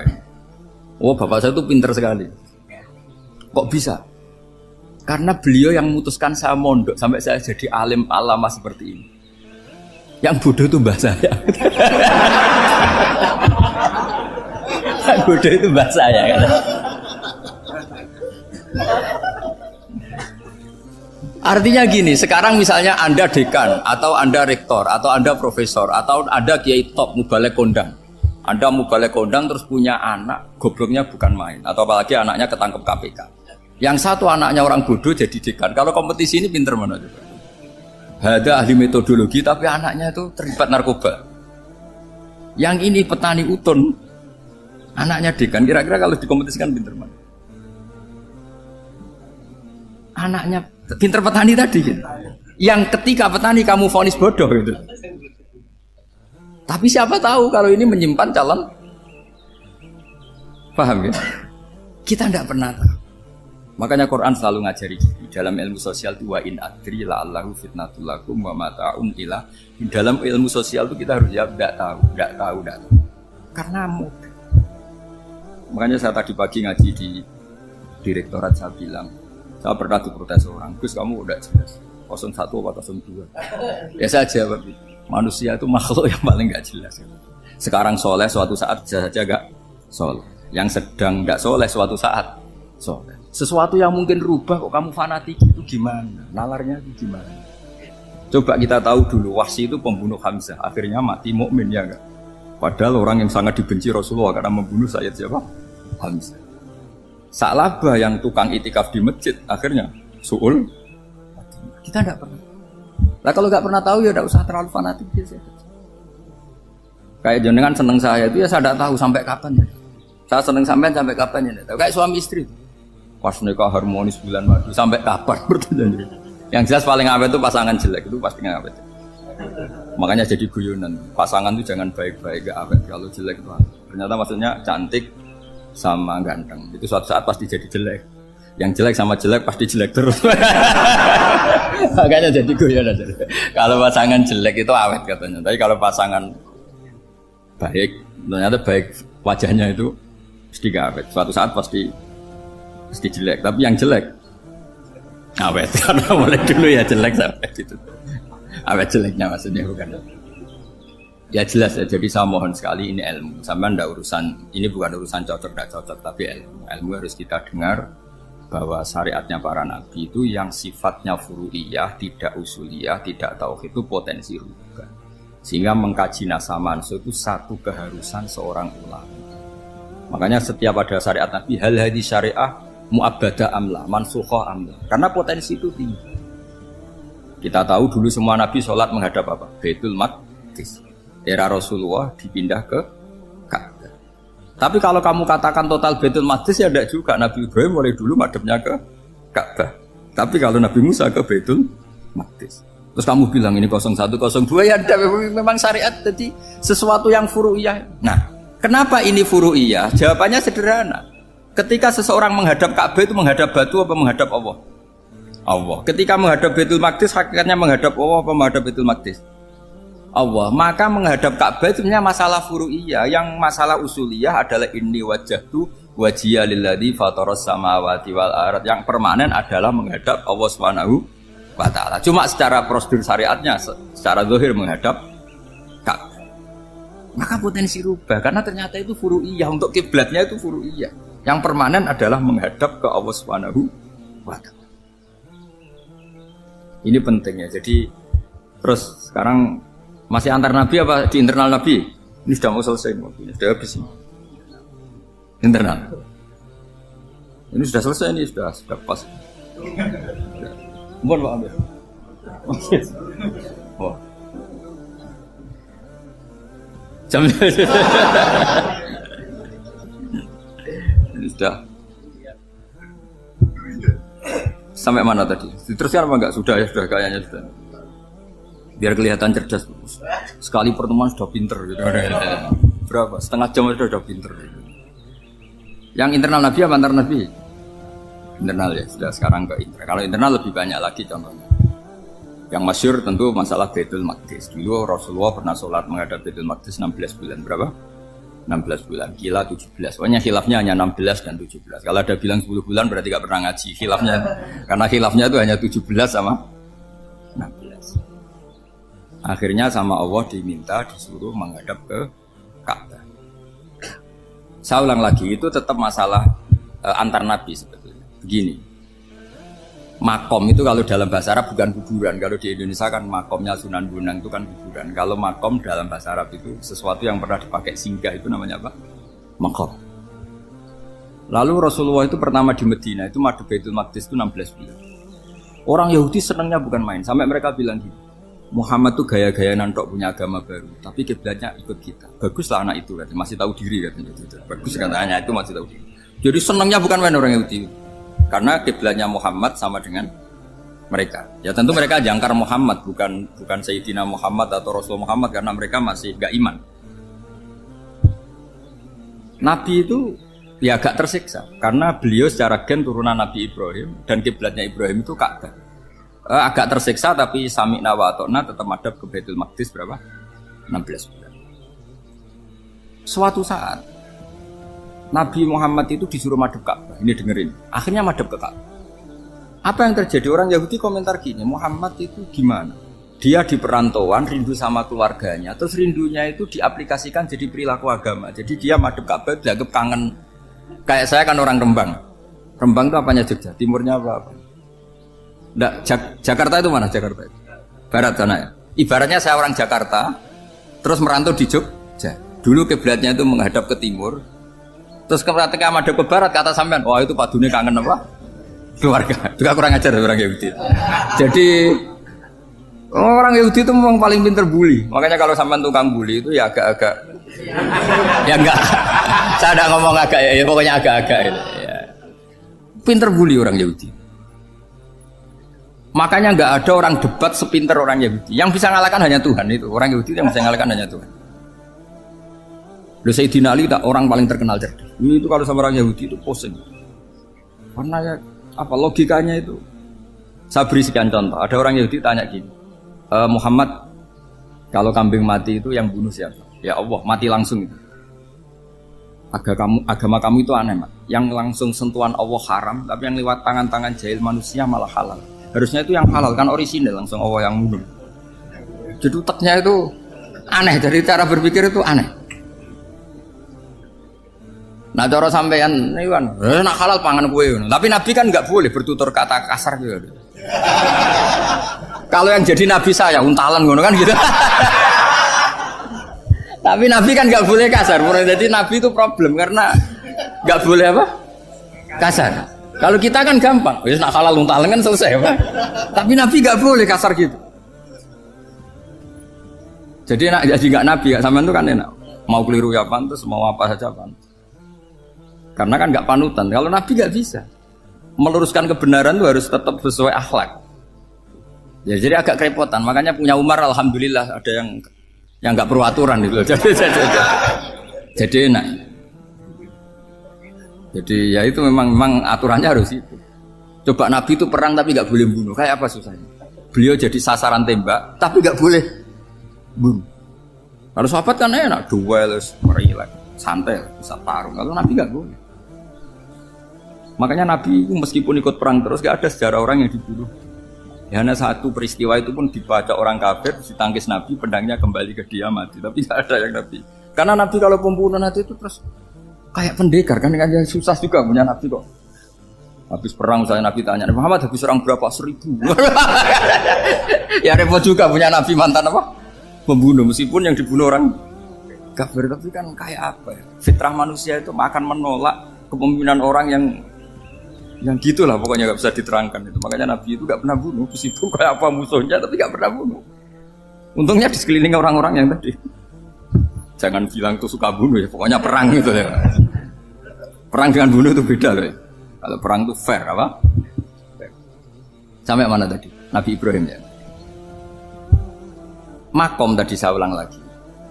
A: Oh bapak saya tuh pinter sekali. Kok bisa? Karena beliau yang memutuskan saya mondok sampai saya jadi alim alama seperti ini. Yang bodoh itu mbah saya. Yang bodoh itu mbah saya kan. Artinya gini, sekarang misalnya Anda dekan atau Anda rektor atau Anda profesor atau Anda kiai top mubalek kondang. Anda mubalek kondang terus punya anak gobloknya bukan main atau apalagi anaknya ketangkep KPK. Yang satu anaknya orang bodoh jadi dekan. Kalau kompetisi ini pinter mana juga? Ada ahli metodologi tapi anaknya itu terlibat narkoba. Yang ini petani utun, anaknya dekan. Kira-kira kalau dikompetisikan pinter mana? Anaknya pinter petani tadi. Gitu. Yang ketika petani kamu vonis bodoh gitu. Tapi siapa tahu kalau ini menyimpan calon. Paham ya? Kita tidak pernah tahu. Makanya Quran selalu ngajari di dalam ilmu sosial itu wa in adri la'allahu fitnatul lakum wa mata'un ilah. Di dalam ilmu sosial itu kita harus jawab tidak tahu. Karena mudah. Makanya saya tadi pagi ngaji di direktorat saya bilang, saya pernah diprotes orang, Gus kamu udah jelas 01 atau 02. Ya saya jawab, manusia itu makhluk yang paling gak jelas. Sekarang soleh suatu saat bisa saja gak soleh. Yang sedang gak soleh suatu saat soleh. Sesuatu yang mungkin rubah kok kamu fanatik itu gimana? Nalarnya itu gimana? Coba kita tahu dulu Wahsy itu pembunuh Hamzah, akhirnya mati mukmin ya enggak? Padahal orang yang sangat dibenci Rasulullah karena membunuh Sayyid siapa? Hamzah. Sa'labah yang tukang itikaf di masjid akhirnya su'ul. Kita enggak pernah. Lah kalau enggak pernah tahu ya enggak usah terlalu fanatik biasa. Kayak jenengan seneng saya itu ya saya enggak tahu sampai kapan ya. Saya seneng sampean sampai kapan ya? Kayak suami istri. Pas nikah harmonis bulan madu sampai kapan bertanya. Yang jelas paling awet itu pasangan jelek itu pasti awet. Makanya jadi guyonan. Pasangan itu jangan baik-baik gak awet, kalau jelek itu awet. Ternyata maksudnya cantik sama ganteng. Itu suatu saat pasti jadi jelek. Yang jelek sama jelek pasti jelek terus. Makanya jadi guyonan. Kalau pasangan jelek itu awet katanya. Tapi kalau pasangan baik, ternyata baik wajahnya itu pasti gak awet. Suatu saat pasti jelek, tapi yang jelek awet karena mulai dulu ya jelek sampai gitu. Awet jeleknya maksudnya bukan. Ya jelas ya. Jadi saya mohon sekali ini ilmu. Sampai ndak urusan ini bukan urusan cocok tidak cocok, tapi ilmu. Ilmu harus kita dengar bahwa syariatnya para nabi itu yang sifatnya furu'iyah, tidak usuliyah, tidak tauhid itu potensi rubah. Sehingga mengkaji nasab manusia itu satu keharusan seorang ulama. Makanya setiap ada syariat nabi hal hadis syariah mu'abbadah amla, mansukhoh amla. Karena potensi itu tinggi. Kita tahu dulu semua Nabi sholat menghadap apa? Baitul Maqdis. Era Rasulullah dipindah ke Ka'bah. Tapi kalau kamu katakan total Baitul Maqdis ya tidak juga. Nabi Ibrahim mulai dulu madhabnya ke Ka'bah. Tapi kalau Nabi Musa ke Baitul Maqdis. Terus kamu bilang ini 01, 02 ya ada memang syariat jadi sesuatu yang furu'iyah. Nah, kenapa ini furu'iyah? Jawabannya sederhana. Ketika seseorang menghadap Ka'bah itu menghadap batu apa menghadap Allah? Allah. Ketika menghadap Baitul Maqdis hakikatnya menghadap Allah apa menghadap Baitul Maqdis? Allah. Maka menghadap Ka'bah itu sebenarnya masalah furu'iyah. Yang masalah usuliyah adalah inni wajjahtu wajhiya lilladzi fataras samawati wal ardh. Yang permanen adalah menghadap Allah Subhanahu wa ta'ala. Cuma secara prosedur syariatnya secara zahir menghadap Ka'bah. Maka potensi rubah karena ternyata itu furu'iyah. Untuk kiblatnya itu furu'iyah. Yang permanen adalah menghadap ke Allah Subhanahu wa ta'ala. Ini pentingnya. Jadi terus sekarang masih antar nabi apa di internal nabi? Ini sudah mau selesai, sudah habis ini. Internal. Ini sudah selesai, ini sudah pas. Mohon Pak ambil. Oh. Jam ini sudah. Sampai mana tadi? Diteruskan apa enggak? Sudah ya, sudah kayaknya sudah. Biar kelihatan cerdas. Sekali pertemuan sudah pinter gitu. Berapa? Setengah jam sudah pinter. Yang internal Nabi apa antar Nabi? Internal ya, sudah sekarang ke internal. Kalau internal lebih banyak lagi contohnya. Yang masyhur tentu masalah Baitul Maqdis. Dulu Rasulullah pernah sholat menghadap Baitul Maqdis 16 bulan. Berapa? 16 bulan, gila 17. Pokoknya khilafnya hanya 16 dan 17. Kalau ada bilang 10 bulan berarti gak pernah ngaji. Khilafnya, karena khilafnya itu hanya 17 sama 16. Akhirnya sama Allah diminta disuruh menghadap ke Ka'bah. Saya ulang lagi, itu tetap masalah antar nabi sebetulnya. Begini, makom itu kalau dalam bahasa Arab bukan kuburan. Kalau di Indonesia kan makomnya Sunan Bonang itu kan kuburan. Kalau makom dalam bahasa Arab itu sesuatu yang pernah dipakai singgah, itu namanya apa? Makom. Lalu Rasulullah itu pertama di Medina itu madhab Baitul Maqdis itu 16 bulan. Orang Yahudi senangnya bukan main. Sampai mereka bilang gini, Muhammad tuh gaya-gaya nantok punya agama baru, tapi kiblatnya ikut kita. Baguslah anak itu, katanya. Masih tahu diri katanya. Bagus katanya itu masih tahu diri. Jadi senangnya bukan main orang Yahudi. Karena kiblatnya Muhammad sama dengan mereka. Ya tentu mereka jangkar Muhammad, bukan Sayyidina Muhammad atau Rasul Muhammad, karena mereka masih gak iman. Nabi itu ya agak tersiksa karena beliau secara gen turunan Nabi Ibrahim dan kiblatnya Ibrahim itu Ka'bah. Agak tersiksa tapi sami'na wa ata'na tetap madhab ke Baitul Maqdis berapa? 16 bulan. Suatu saat Nabi Muhammad itu disuruh madhab Ka'bah. Ini dengerin. Akhirnya madhab ke Ka'bah. Apa yang terjadi? Orang Yahudi komentar gini, Muhammad itu gimana? Dia di perantauan, rindu sama keluarganya. Terus rindunya itu diaplikasikan jadi perilaku agama. Jadi dia madhab Ka'bah dianggap kangen. Kayak saya kan orang Rembang. Rembang itu apanya Jogja? Timurnya apa? Nggak, Jakarta itu mana Jakarta itu? Barat sana ya? Ibaratnya saya orang Jakarta, terus merantau di Jogja. Dulu kiblatnya itu menghadap ke timur. Terus ketika madhab ke barat kata sampean, wah itu padune kangen apa? Keluarga. Juga kurang ajar orang Yahudi. Jadi orang Yahudi itu memang paling pinter bully. Makanya kalau sampean tukang bully itu ya agak-agak ya enggak. Saya enggak ngomong agak ya, pokoknya agak-agak ya. Pinter bully orang Yahudi. Makanya enggak ada orang debat sepinter orang Yahudi. Yang bisa ngalahkan hanya Tuhan itu. Orang Yahudi yang bisa ngalahkan hanya Tuhan. Sayyidina Ali tak orang paling terkenal cerdas. Itu kalau sama orang Yahudi itu pusing. Karena ya apa logikanya itu? Saya beri sekian contoh. Ada orang Yahudi tanya gini, Muhammad, kalau kambing mati itu yang bunuh siapa? Ya Allah, mati langsung itu. Agama kamu itu aneh, Mak. Yang langsung sentuhan Allah haram, tapi yang lewat tangan-tangan jahil manusia malah halal. Harusnya itu yang halal kan orisinal, langsung Allah yang bunuh. Jadi utaknya itu aneh, dari cara berpikir itu aneh. Nah cara sampean ini kan, nak halal pangan kue. Tapi Nabi kan nggak boleh bertutur kata kasar gitu. Kalau yang jadi Nabi saya untalan ngono kan gitu. Tapi Nabi kan nggak boleh kasar. Jadi Nabi itu problem karena nggak boleh apa? Kasar.
B: Kalau kita kan gampang, wis nak halal luntalan kan selesai, Pak. Tapi Nabi nggak boleh kasar gitu. Jadi nak jadi nggak Nabi, nggak sampean itu kan enak. Mau keliru ya pantas, mau apa saja pantas. Karena kan nggak panutan. Kalau Nabi nggak bisa. Meluruskan kebenaran itu harus tetap sesuai akhlak. Ya, jadi agak kerepotan. Makanya punya Umar, alhamdulillah ada yang nggak perlu aturan gitu. Jadi enak. Jadi ya itu memang aturannya harus itu. Coba Nabi itu perang tapi nggak boleh bunuh. Kayak apa susahnya? Beliau jadi sasaran tembak tapi nggak boleh bunuh. Kalau sahabat kan enak, duel, relax, santai, bisa tarung. Kalau Nabi nggak boleh. Makanya Nabi meskipun ikut perang terus nggak ada sejarah orang yang dibunuh. Ya, hanya satu peristiwa itu pun dibaca orang kafir, ditangkis Nabi, pedangnya kembali ke dia mati. Tapi nggak ada yang Nabi. Karena Nabi kalau pembunuh nanti itu terus kayak pendekar kan susah juga punya Nabi kok. Habis perang saya Nabi tanya, Muhammad habis perang berapa? 1000. Ya repot juga punya Nabi mantan apa? Pembunuh, meskipun yang dibunuh orang kafir, tapi kan kayak apa ya? Fitrah manusia itu akan menolak kepemimpinan orang yang gitulah pokoknya nggak bisa diterangkan itu. Makanya Nabi itu nggak pernah bunuh, meskipun kayak apa musuhnya tapi nggak pernah bunuh. Untungnya di sekeliling orang-orang yang tadi. Jangan bilang tuh suka bunuh ya, pokoknya perang gitu ya. Perang dengan bunuh itu beda loh ya. Kalau perang itu fair apa? Fair. Sampai mana tadi? Nabi Ibrahim ya. Makom tadi saya ulang lagi.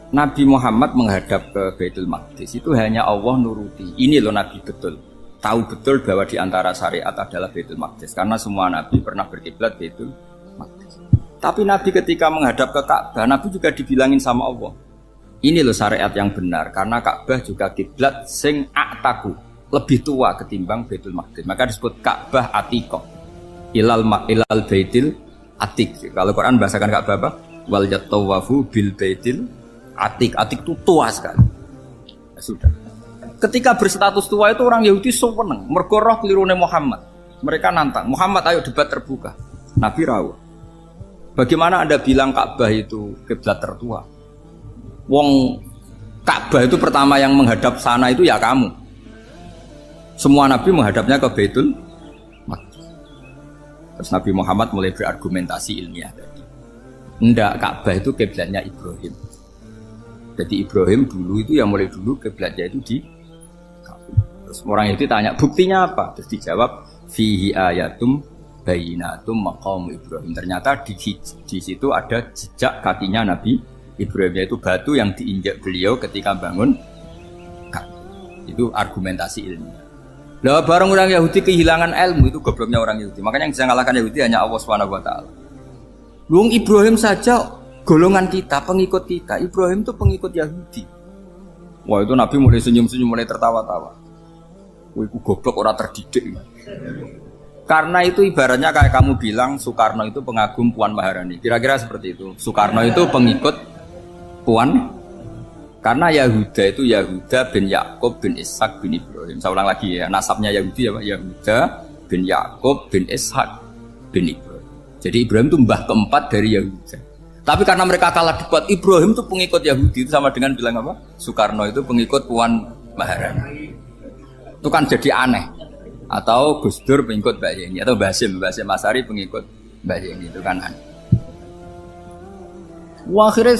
B: Nabi Muhammad menghadap ke Baitul Maqdis itu hanya Allah nuruti. Ini loh Nabi betul. Tahu betul bahwa di antara syariat adalah Baitul Maqdis. Karena semua Nabi pernah berkiblat Baitul Maqdis. Tapi Nabi ketika menghadap ke Ka'bah, Nabi juga dibilangin sama Allah. Ini loh syariat yang benar. Karena Ka'bah juga kiblat sing aktaku. Lebih tua ketimbang Baitul Maqdis. Maka disebut Ka'bah Atiqah. Ilal Baitil Atiq. Kalau Quran bahasakan Ka'bah apa? Wal yatawafu bil Baitil Atiq. Atiq itu tua sekali. Ya, sudah. Ketika berstatus tua itu orang Yahudi seneng. Mergo roh kelirune Muhammad. Mereka nantang, Muhammad ayo debat terbuka. Nabi rawuh. Bagaimana Anda bilang Ka'bah itu kiblat tertua? Wong Ka'bah itu pertama yang menghadap sana itu ya kamu. Semua Nabi menghadapnya ke Baitul Maqdis. Terus Nabi Muhammad mulai berargumentasi ilmiah tadi. Enggak, Ka'bah itu kiblatnya Ibrahim. Jadi Ibrahim dulu itu yang mulai dulu kiblatnya itu di Ka'bah. Terus orang itu tanya buktinya apa? Terus dijawab fihi ayatum bayinatum maqam Ibrahim. Ternyata di situ ada jejak kakinya Nabi Ibrahim, yaitu batu yang diinjak beliau ketika bangun Ka'bah. Itu argumentasi ilmiah. Lah barang orang Yahudi kehilangan ilmu itu gobloknya orang Yahudi. Makanya yang bisa mengalahkan Yahudi hanya Allah Subhanahu wa taala. Luang Ibrahim saja golongan kita, pengikut kita. Ibrahim itu pengikut Yahudi. Wah, itu Nabi mulai senyum-senyum, mulai tertawa-tawa. Wah, itu goblok orang terdidik. Karena itu ibaratnya kayak kamu bilang Soekarno itu pengagum Puan Maharani. Kira-kira seperti itu. Soekarno itu pengikut Puan. Karena Yahuda itu Yahuda bin Yakub bin Ishak bin Ibrahim. Saya ulang lagi ya, nasabnya Yahudi ya Pak. Yahuda bin Yakub bin Ishak bin Ibrahim. Jadi Ibrahim itu mbah keempat dari Yahuda. Tapi karena mereka kalah debat, Ibrahim itu pengikut Yahudi. Itu sama dengan bilang apa? Soekarno itu pengikut Puan Maharani. Itu kan jadi aneh. Atau Gus Dur pengikut Mbak Yeni. Atau Basim Asari pengikut Mbak Yeni. Itu kan aneh. Wah, akhirnya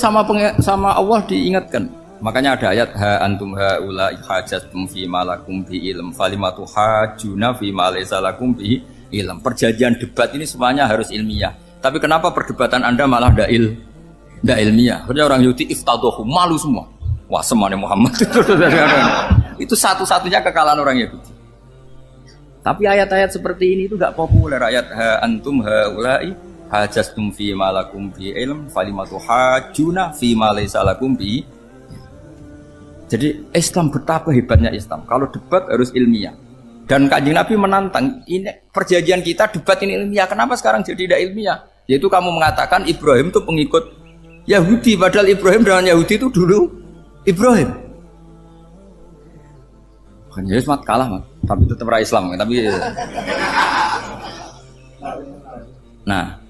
B: sama Allah diingatkan. Makanya ada ayat ha antum haula hajatum fi malakum bi ilm falimatu hajuna fi ma laysa lakum bi ilm. Perjanjian debat ini semuanya harus ilmiah. Tapi kenapa perdebatan Anda malah ndak ilmiah? Karena orang Yahudi iftadahu, malu semua. Wah, semuanya Muhammad itu satu-satunya kekalahan orang Yahudi. Tapi ayat-ayat seperti ini itu enggak populer. Ayat ha antum haula hajastum fi malakum bi ilm falimatu hajuna fi ma laysa lakum bi. Jadi Islam betapa hebatnya Islam. Kalau debat harus ilmiah. Dan Kanjeng Nabi menantang, ini perjanjian kita debat ini ilmiah. Kenapa sekarang jadi tidak ilmiah? Yaitu kamu mengatakan Ibrahim itu pengikut Yahudi, padahal Ibrahim dengan Yahudi itu dulu Ibrahim. Kan jadi semat kalah, man. Tapi tetap ra Islam. Tapi nah,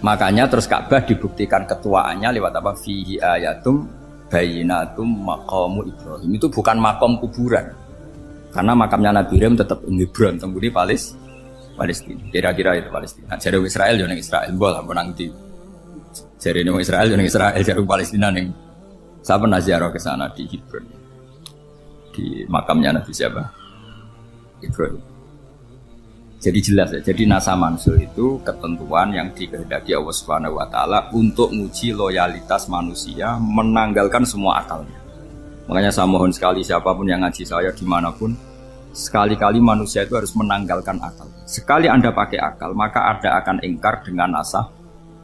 B: makanya terus Ka'bah dibuktikan ketuaannya lewat apa? Fihi ayatum bayinatum maqamu Ibrahim. Itu bukan makom kuburan. Karena makamnya Nabi Ibrahim tetap di Hebron, temudi Palestina. Kira-kira itu Palestina. Jadi Israel yo ning Israel, mbok lah menang di. Jadi ning Israel yo ning Israel, jadi Palestina ning. Saya pernah ziarah ke sana di Hebron. Di makamnya Nabi siapa? Ibrahim. Jadi jelas ya. Jadi nasa mansul itu ketentuan yang dikehendaki Allah Subhanahu wa taala untuk menguji loyalitas manusia, menanggalkan semua akalnya. Makanya saya mohon sekali siapapun yang ngaji saya dimanapun, sekali-kali manusia itu harus menanggalkan akal. Sekali Anda pakai akal, maka Anda akan ingkar dengan nasa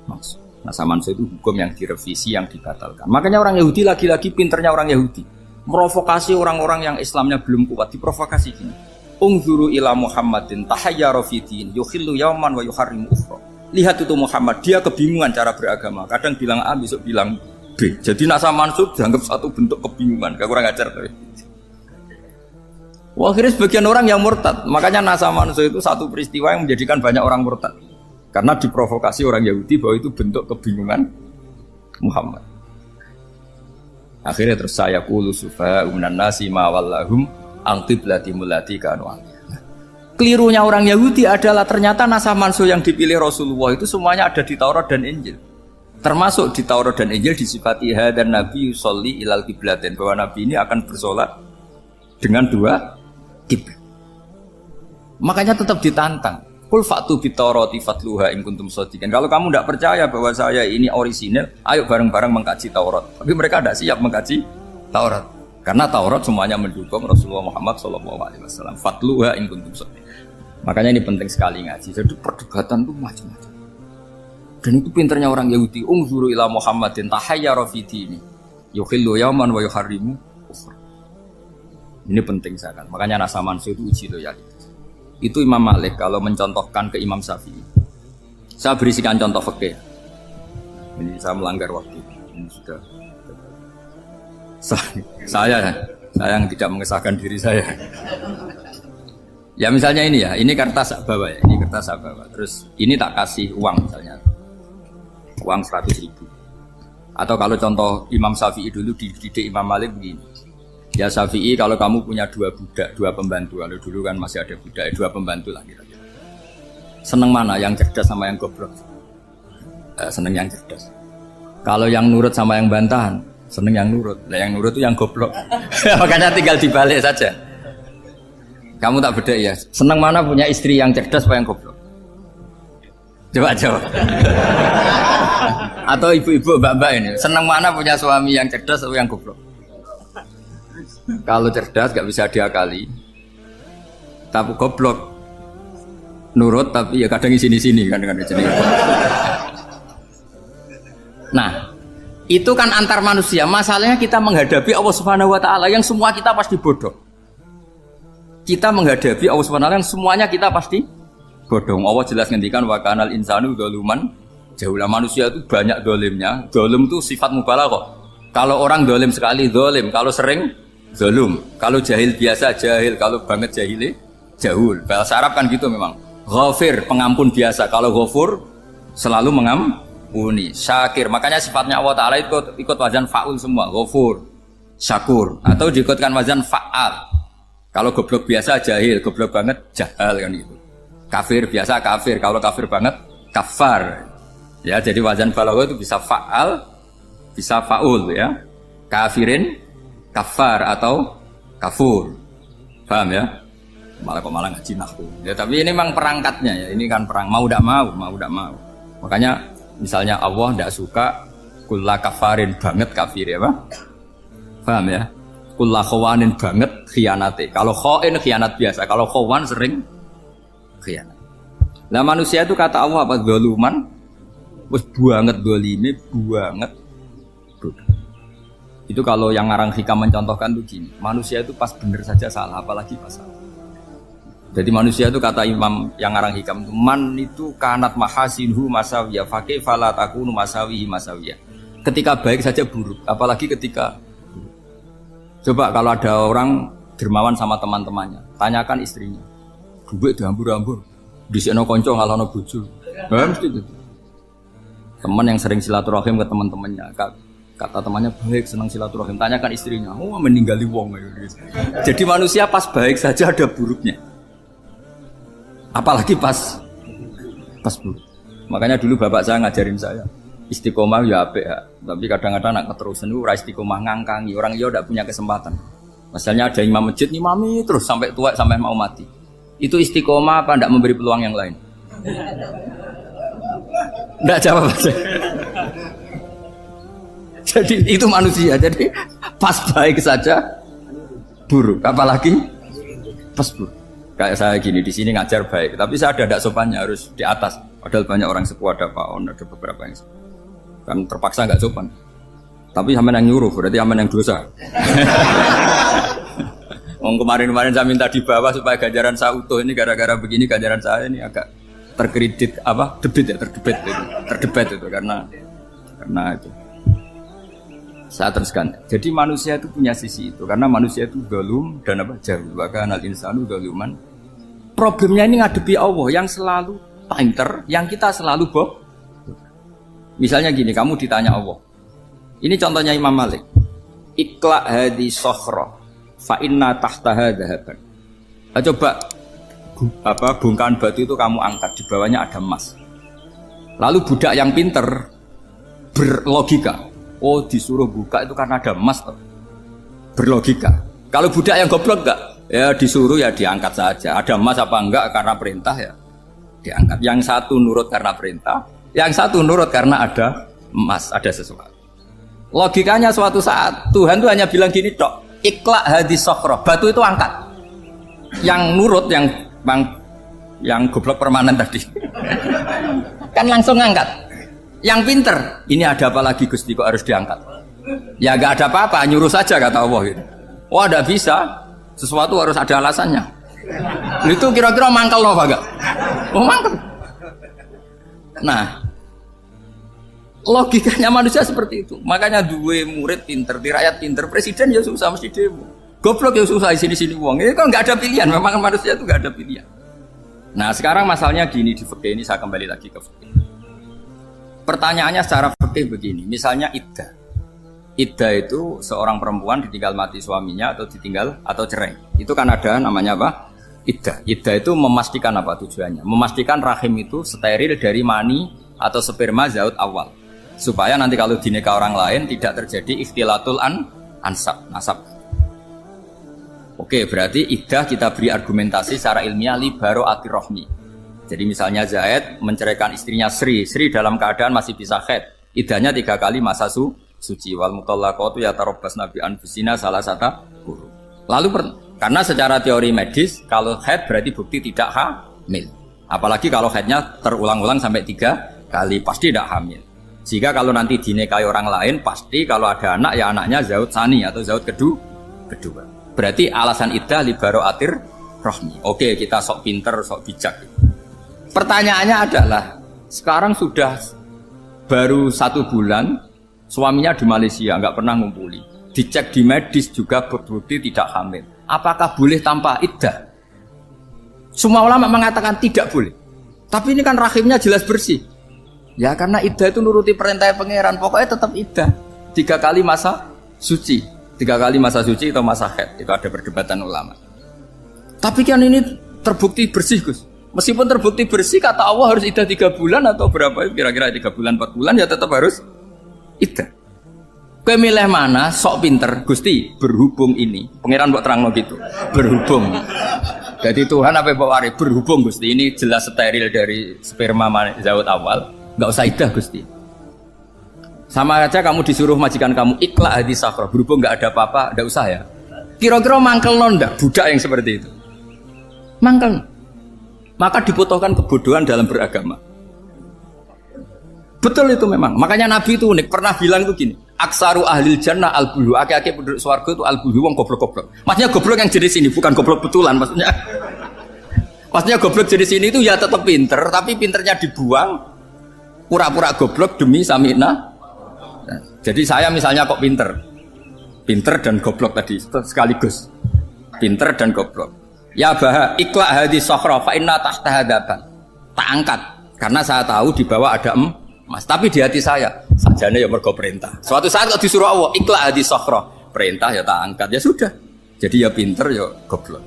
B: mansul. Nasa mansul itu hukum yang direvisi, yang dibatalkan. Makanya orang Yahudi lagi-lagi pinternya orang Yahudi. Merovokasi orang-orang yang Islamnya belum kuat, diprovokasi gini. Ungzuru ila Muhammadin tahayyara fi din yukhillu yawman wa yuharrimu ukhra. Lihat itu Muhammad, dia kebingungan cara beragama. Kadang bilang A, besok bilang B. Jadi nasa mansub dianggap satu bentuk kebingungan. Gak kurang ajar tuh. Wah, akhirnya sebagian orang yang murtad. Makanya nasa mansub itu satu peristiwa yang menjadikan banyak orang murtad. Karena diprovokasi orang Yahudi bahwa itu bentuk kebingungan Muhammad. Akhirnya terus saya qulu sufaha minan nasi ma wallahum an qiblatimul lati kanu alaiha. Kelirunya orang Yahudi adalah ternyata nasa mansub yang dipilih Rasulullah itu semuanya ada di Taurat dan Injil. Termasuk di Taurat dan Injil disifati dan Nabi yusolli ilal qiblatin, bahwa Nabi ini akan bersolat dengan dua kiblat. Makanya tetap ditantang. Qul fa'tu bit-taurati fatluha in kuntum shadiqin. Kalau kamu tidak percaya bahwa saya ini orisinil, ayo bareng-bareng mengkaji Taurat. Tapi mereka tidak siap mengkaji Taurat. Karena Taurat semuanya mendukung Rasulullah Muhammad SAW. Fatluha in kuntum shadiqin. Makanya ini penting sekali ngaji. Jadi perdebatan itu macam-macam. Dan itu pinternya orang Yahudi. Ungzuru ila Muhammadin tahayyara fi dini yukhillu yawman wa yuharrimu ukhra. Ini penting sekali. Makanya nasa mansu itu uji loyalitas. Itu Imam Malik kalau mencontohkan ke Imam Syafi'i. Saya berisikan contoh fikih. Ini saya melanggar waktu. Ini sudah. Saya yang tidak mengesahkan diri saya. Ya misalnya ini ya, ini kertas saya bawa ya, ini kertas saya bawa. Terus ini tak kasih uang misalnya. Uang 100.000. Atau kalau contoh Imam Syafi'i dulu dididik Imam Malik begini. Ya Syafi'i, kalau kamu punya 2 budak, 2 pembantu, kalau dulu kan masih ada budak, 2 pembantu lah kira-kira. Seneng mana, yang cerdas sama yang goblok? Seneng yang cerdas. Kalau yang nurut sama yang bantahan, seneng yang nurut. Nah yang nurut itu yang goblok. Makanya tinggal dibalik saja. Kamu tak beda ya. Seneng mana punya istri yang cerdas apa yang goblok? Coba jawab. Atau ibu-ibu, mbak-mbak ini, senang mana punya suami yang cerdas atau yang goblok? Kalau cerdas gak bisa diakali, tapi goblok nurut tapi ya kadang di sini kan dengan sini. Nah, itu kan antar manusia. Masalahnya kita menghadapi Allah Subhanahu wa taala yang semua kita pasti bodoh. Kita menghadapi Allah Subhanahu wa taala yang semuanya kita pasti bodoh. Allah jelas ngendikan wa kanal insanu dzaluman jahula. Manusia itu banyak dolimnya. Dolim itu sifat mubalaghah. Kalau orang dolim sekali dolim, kalau sering zalum, kalau jahil biasa jahil, kalau banget jahili jahul. Bahasa Arab kan gitu memang. Ghafir, pengampun biasa. Kalau ghafur selalu mengampuni. Syakir, makanya sifatnya Allah Ta'ala ikut wazan fa'ul semua. Ghafur, syakur, atau diikutkan wazan fa'al. Kalau goblok biasa jahil, goblok banget jahal kan gitu. Kafir biasa kafir, kalau kafir banget kafar. Ya, jadi wazan balaghah itu bisa fa'al, bisa fa'ul ya. Kafirin, kafar atau kafur. Paham ya? Malah ngaji nahwu. Ya, tapi ini memang perangkatnya ya. Ini kan perang mau tidak mau. Makanya misalnya Allah tidak suka kulla kafarin banget kafir ya, Pak? Paham ya? Kulla khawanin banget khianate. Kalau khain khianat biasa, kalau khawan sering khianat. Nah manusia itu kata Allah apa? Zaluman, wis banget dolime, banget. Itu kalau yang ngarang hikam mencontohkan tuh gini, manusia itu pas bener saja salah, apalagi pas salah. Jadi manusia itu kata Imam yang ngarang hikam itu, man itu kanat mahasinhu masawiyah, fakih falat akunu masawihi masawiyah. Ketika baik saja buruk, apalagi ketika buruk. Coba kalau ada orang dermawan sama teman-temannya, tanyakan istrinya, duit dihambur-hambur, disekno konco ngalono bojo. Mesti gitu. Teman yang sering silaturahim ke teman-temannya,
C: Kata temannya baik, senang silaturahim. Tanyakan istrinya, oh meninggali wong. Jadi manusia pas baik saja ada buruknya. Apalagi pas buruk. Makanya dulu bapak saya ngajarin saya, istiqomah ya apik ya. Tapi kadang-kadang nak keterusan itu istiqomah ngangkangi. Orang dia tidak punya kesempatan. Misalnya ada imam masjid, imami terus sampai tua, sampai mau mati. Itu istiqomah apa tidak memberi peluang yang lain? Tidak jawab aja. Jadi itu manusia. Jadi pas baik saja buruk. Apalagi pas buruk. Kayak saya gini di sini ngajar baik, tapi saya ada sopannya harus di atas. Padahal banyak orang sepuh, ada Pak On, ada beberapa yang kan terpaksa nggak sopan. Tapi sama yang nyuruh, berarti sama yang dosa. Kemarin saya minta di bawah supaya ganjaran saya utuh, ini gara-gara begini ganjaran saya ini agak terkredit terdebat itu karena itu. Saya teruskan. Jadi manusia itu punya sisi itu karena manusia itu dzalum dan jahul. Bahkan al-insanu dzaluman. Problemnya ini ngadepi Allah yang selalu pinter, yang kita selalu bohong. Misalnya gini, kamu ditanya Allah. Ini contohnya Imam Malik. Ikla hadi sokhra fa inna tahtaha dhahaban. Coba bongkahan batu itu kamu angkat, di bawahnya ada emas. Lalu budak yang pinter berlogika, oh disuruh buka itu karena ada emas toh. Berlogika. Kalau budak yang goblok enggak, ya disuruh ya diangkat saja. Ada emas apa enggak karena perintah ya diangkat. Yang satu nurut karena perintah, yang satu nurut karena ada emas, ada sesuatu. Logikanya suatu saat Tuhan tuh hanya bilang gini tok, ikla hadis sokhroh, batu itu angkat. Yang nurut yang goblok permanen tadi kan langsung angkat. Yang pinter, ini ada apa lagi Gusti kok harus diangkat? Ya gak ada apa-apa, nyuruh saja kata Allah gitu. Wah tidak bisa, sesuatu harus ada alasannya. Itu kira-kira mangkel loh Pak? Oh mangkel. Nah, logikanya manusia seperti itu. Makanya dua murid pinter, di rakyat pinter, presiden ya susah mesti demo. Goblok ya susah di sini wong. Ini kan nggak ada pilihan. Memang manusia itu nggak ada pilihan. Nah sekarang masalahnya gini di fikih ini, saya kembali lagi ke fikih. Pertanyaannya secara fikih begini. Misalnya iddah. Iddah itu seorang perempuan ditinggal mati suaminya atau ditinggal atau cerai. Itu kan ada namanya apa? Iddah. Iddah itu memastikan apa tujuannya? Memastikan rahim itu steril dari mani atau sperma zaut awal. Supaya nanti kalau dinikah orang lain tidak terjadi ikhtilatul nasab. Oke, berarti iddah kita beri argumentasi secara ilmiah li baro'atir rohmi. Jadi misalnya Zaid menceraikan istrinya Sri dalam keadaan masih bisa haid. Iddahnya 3 kali masa suci. Wal mutallaqatu yatarabbasna bi anfusina salasata quru. Lalu karena secara teori medis kalau haid berarti bukti tidak hamil. Apalagi kalau haidnya terulang-ulang sampai 3 kali pasti tidak hamil. Jika kalau nanti dinikahi orang lain pasti kalau ada anak ya anaknya zaud sani atau zaud kedua. Berarti alasan iddah li baro'atir rohmi. Oke, kita sok pinter, sok bijak. Pertanyaannya adalah sekarang sudah baru 1 bulan suaminya di Malaysia nggak pernah ngumpuli, dicek di medis juga berbukti tidak hamil. Apakah boleh tanpa iddah? Semua ulama mengatakan tidak boleh. Tapi ini kan rahimnya jelas bersih. Ya karena iddah itu nuruti perintah pangeran, pokoknya tetap iddah 3 kali masa suci. 3 kali masa suci atau masa haid, itu ada perdebatan ulama. Tapi kan ini terbukti bersih Gus. Meskipun terbukti bersih, kata Allah harus iddah 3 bulan atau berapa? Kira-kira 3 bulan, 4 bulan ya tetap harus iddah. Kowe milih mana? Sok pinter Gusti, berhubung ini. Pangeran mbok terangno gitu. Berhubung. Jadi Tuhan apa bawa waris? Berhubung Gusti, ini jelas steril dari sperma zaut awal, enggak usah iddah Gusti. Sama aja kamu disuruh majikan kamu ikla hadis sakhra, berhubung nggak ada apa-apa, nggak usah ya. Kira-kira mangkel nondak budak yang seperti itu. Mangkel. Maka dibutuhkan kebodohan dalam beragama. Betul itu memang. Makanya Nabi itu unik pernah bilang itu gini. Aksaru ahlil jannah al-bulu. Aki-aki penduduk swarga itu al-bulu, wong goblok-goblok. Maksudnya goblok yang jenis ini, bukan goblok betulan maksudnya. Maksudnya goblok jenis ini itu ya tetap pinter, tapi pinternya dibuang pura-pura goblok demi sami'na. Jadi saya misalnya kok pinter dan goblok tadi sekaligus, pinter dan goblok. Ya bah ikla hadis sokhra fa inna tahta hadaban. Tak angkat karena saya tahu di bawah ada Mas, tapi di hati saya sajane ya mergo perintah. Suatu saat kok disuruh Allah, ikla hadi sokhra. Perintah ya tak angkat, ya sudah. Jadi ya pinter ya goblok.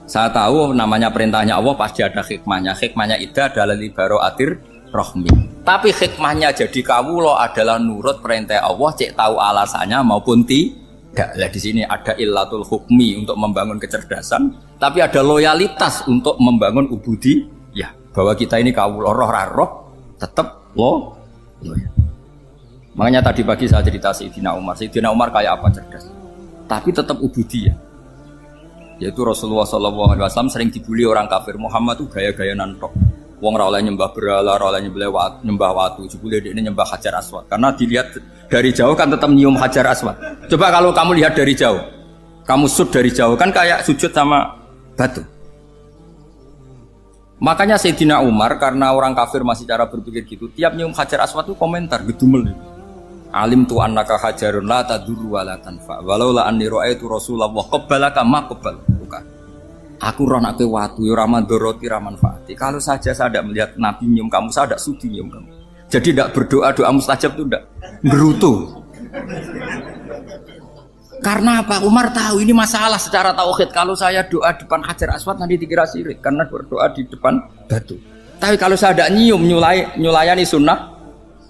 C: Saya tahu namanya perintahnya Allah pasti ada hikmahnya. Hikmahnya itu adalah libaro atir rohmi. Tapi hikmahnya jadi kawula adalah nurut perintah Allah, cek tahu alasannya maupun tidak. Lah di sini ada illatul hukmi untuk membangun kecerdasan, tapi ada loyalitas untuk membangun ubudi. Ya, bahwa kita ini kawula roh tetap loyal. Makanya tadi pagi saya cerita Sayyidina Umar. Sayyidina Umar kayak apa cerdas, tapi tetap ubudiyah. Yaitu Rasulullah SAW sering dibully orang kafir. Muhammad tuh gaya-gaya nantok. Wong ra oleh nyembah berhala, ra oleh nyembah watu. Jebule ini nyembah Hajar Aswad. Karena dilihat dari jauh kan tetap nyium Hajar Aswad. Coba kalau kamu lihat dari jauh, kamu sujud dari jauh kan kayak sujud sama batu. Makanya Sayyidina Umar karena orang kafir masih cara berpikir gitu, tiap nyium Hajar Aswad tuh komentar gedumel. Alim tu annaka hajarun la tadurru wa la tanfa. Walau la anni ra'aitu Rasulullah qabbalaka ma qabbal. Bukan. Aku roh nak watu ya ora mandoroti ra manfaati. Kalau saja saya tidak melihat Nabi nyium kamu, saya tidak sudi nyium kamu. Jadi tidak berdoa doa mustajab itu tidak berutuh. Karena apa? Umar tahu ini masalah secara tauhid. Kalau saya doa depan Hajar Aswad nanti dikira syirik karena berdoa di depan batu. Tapi kalau saya tidak nyium nyulayani sunnah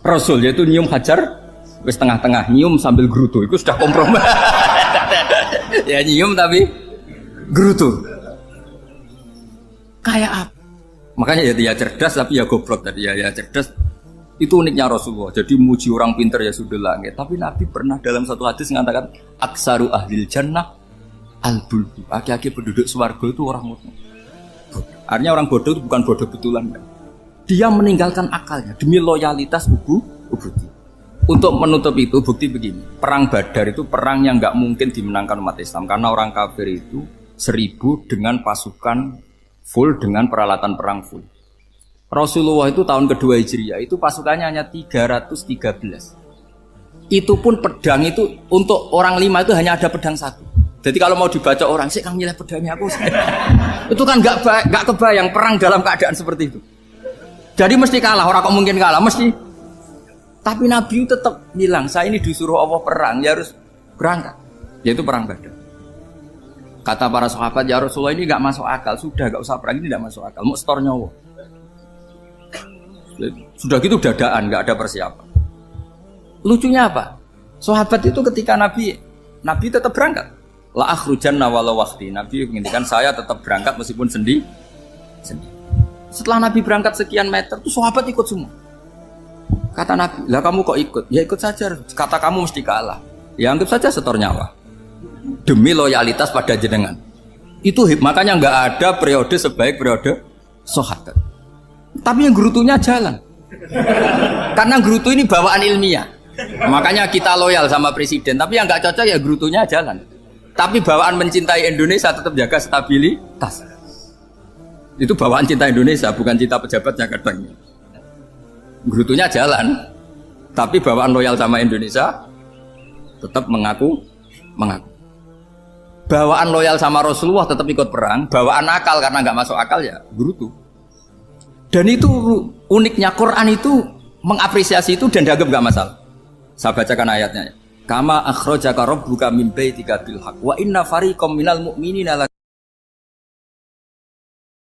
C: Rasul yaitu nyium Hajar wis tengah-tengah nyium sambil gerutu itu sudah kompromi. Ya nyium tapi gerutu kayak apa? Makanya ya cerdas tapi ya goblok tadi ya cerdas itu uniknya Rasulullah. Jadi muji orang pintar ya sudah langit. Tapi Nabi pernah dalam satu hadis mengatakan aksaru ahlil jannah al-bulbu. Aki-aki penduduk swarga itu orang bodoh. Artinya orang bodoh itu bukan bodoh betulan kan? Dia meninggalkan akalnya demi loyalitas ubudi. Untuk menutup itu bukti begini, perang Badar itu perang yang nggak mungkin dimenangkan umat Islam karena orang kafir itu 1000 dengan pasukan full dengan peralatan perang full. Rasulullah itu tahun kedua Hijriah itu pasukannya hanya 313. Itu pun pedang itu untuk orang 5 itu hanya ada pedang 1. Jadi kalau mau dibaca orang sih kamu nilai pedangnya aku. Itu kan nggak kebayang perang dalam keadaan seperti itu. Jadi mesti kalah, orang kok mungkin kalah mesti. Tapi Nabi tetap bilang, saya ini disuruh Allah perang, ya harus berangkat. Yaitu perang Badar. Kata para sahabat, ya Rasulullah ini gak masuk akal. Sudah gak usah perang, ini gak masuk akal. Mau setor nyawa. Sudah gitu dadaan, gak ada persiapan. Lucunya apa? Sahabat itu ketika Nabi tetap berangkat. La akhrujanna walau waqti. Nabi menginginkan saya tetap berangkat meskipun sendiri. Setelah Nabi berangkat sekian meter, tuh sahabat ikut semua. Kata Nabi, lah kamu kok ikut? Ya ikut saja. Kata kamu mesti kalah. Ya anggap saja setor nyawa. Demi loyalitas pada jenengan. Itu makanya nggak ada periode sebaik periode sahabat. Tapi yang gerutunya jalan. Karena gerutu ini bawaan ilmiah. Makanya kita loyal sama presiden. Tapi yang nggak cocok ya gerutunya jalan. Tapi bawaan mencintai Indonesia tetap jaga stabilitas. Itu bawaan cinta Indonesia, bukan cinta pejabatnya kadang. Gerutunya jalan, tapi bawaan loyal sama Indonesia tetap mengaku. Bawaan loyal sama Rasulullah tetap ikut perang, bawaan akal karena nggak masuk akal ya gerutu. Dan itu uniknya Quran itu mengapresiasi itu dan dianggap nggak masalah. Saya bacakan ayatnya. Kama akhrajaka rabbuka min baitika bil haqq wa inna fariqam minal mu'minina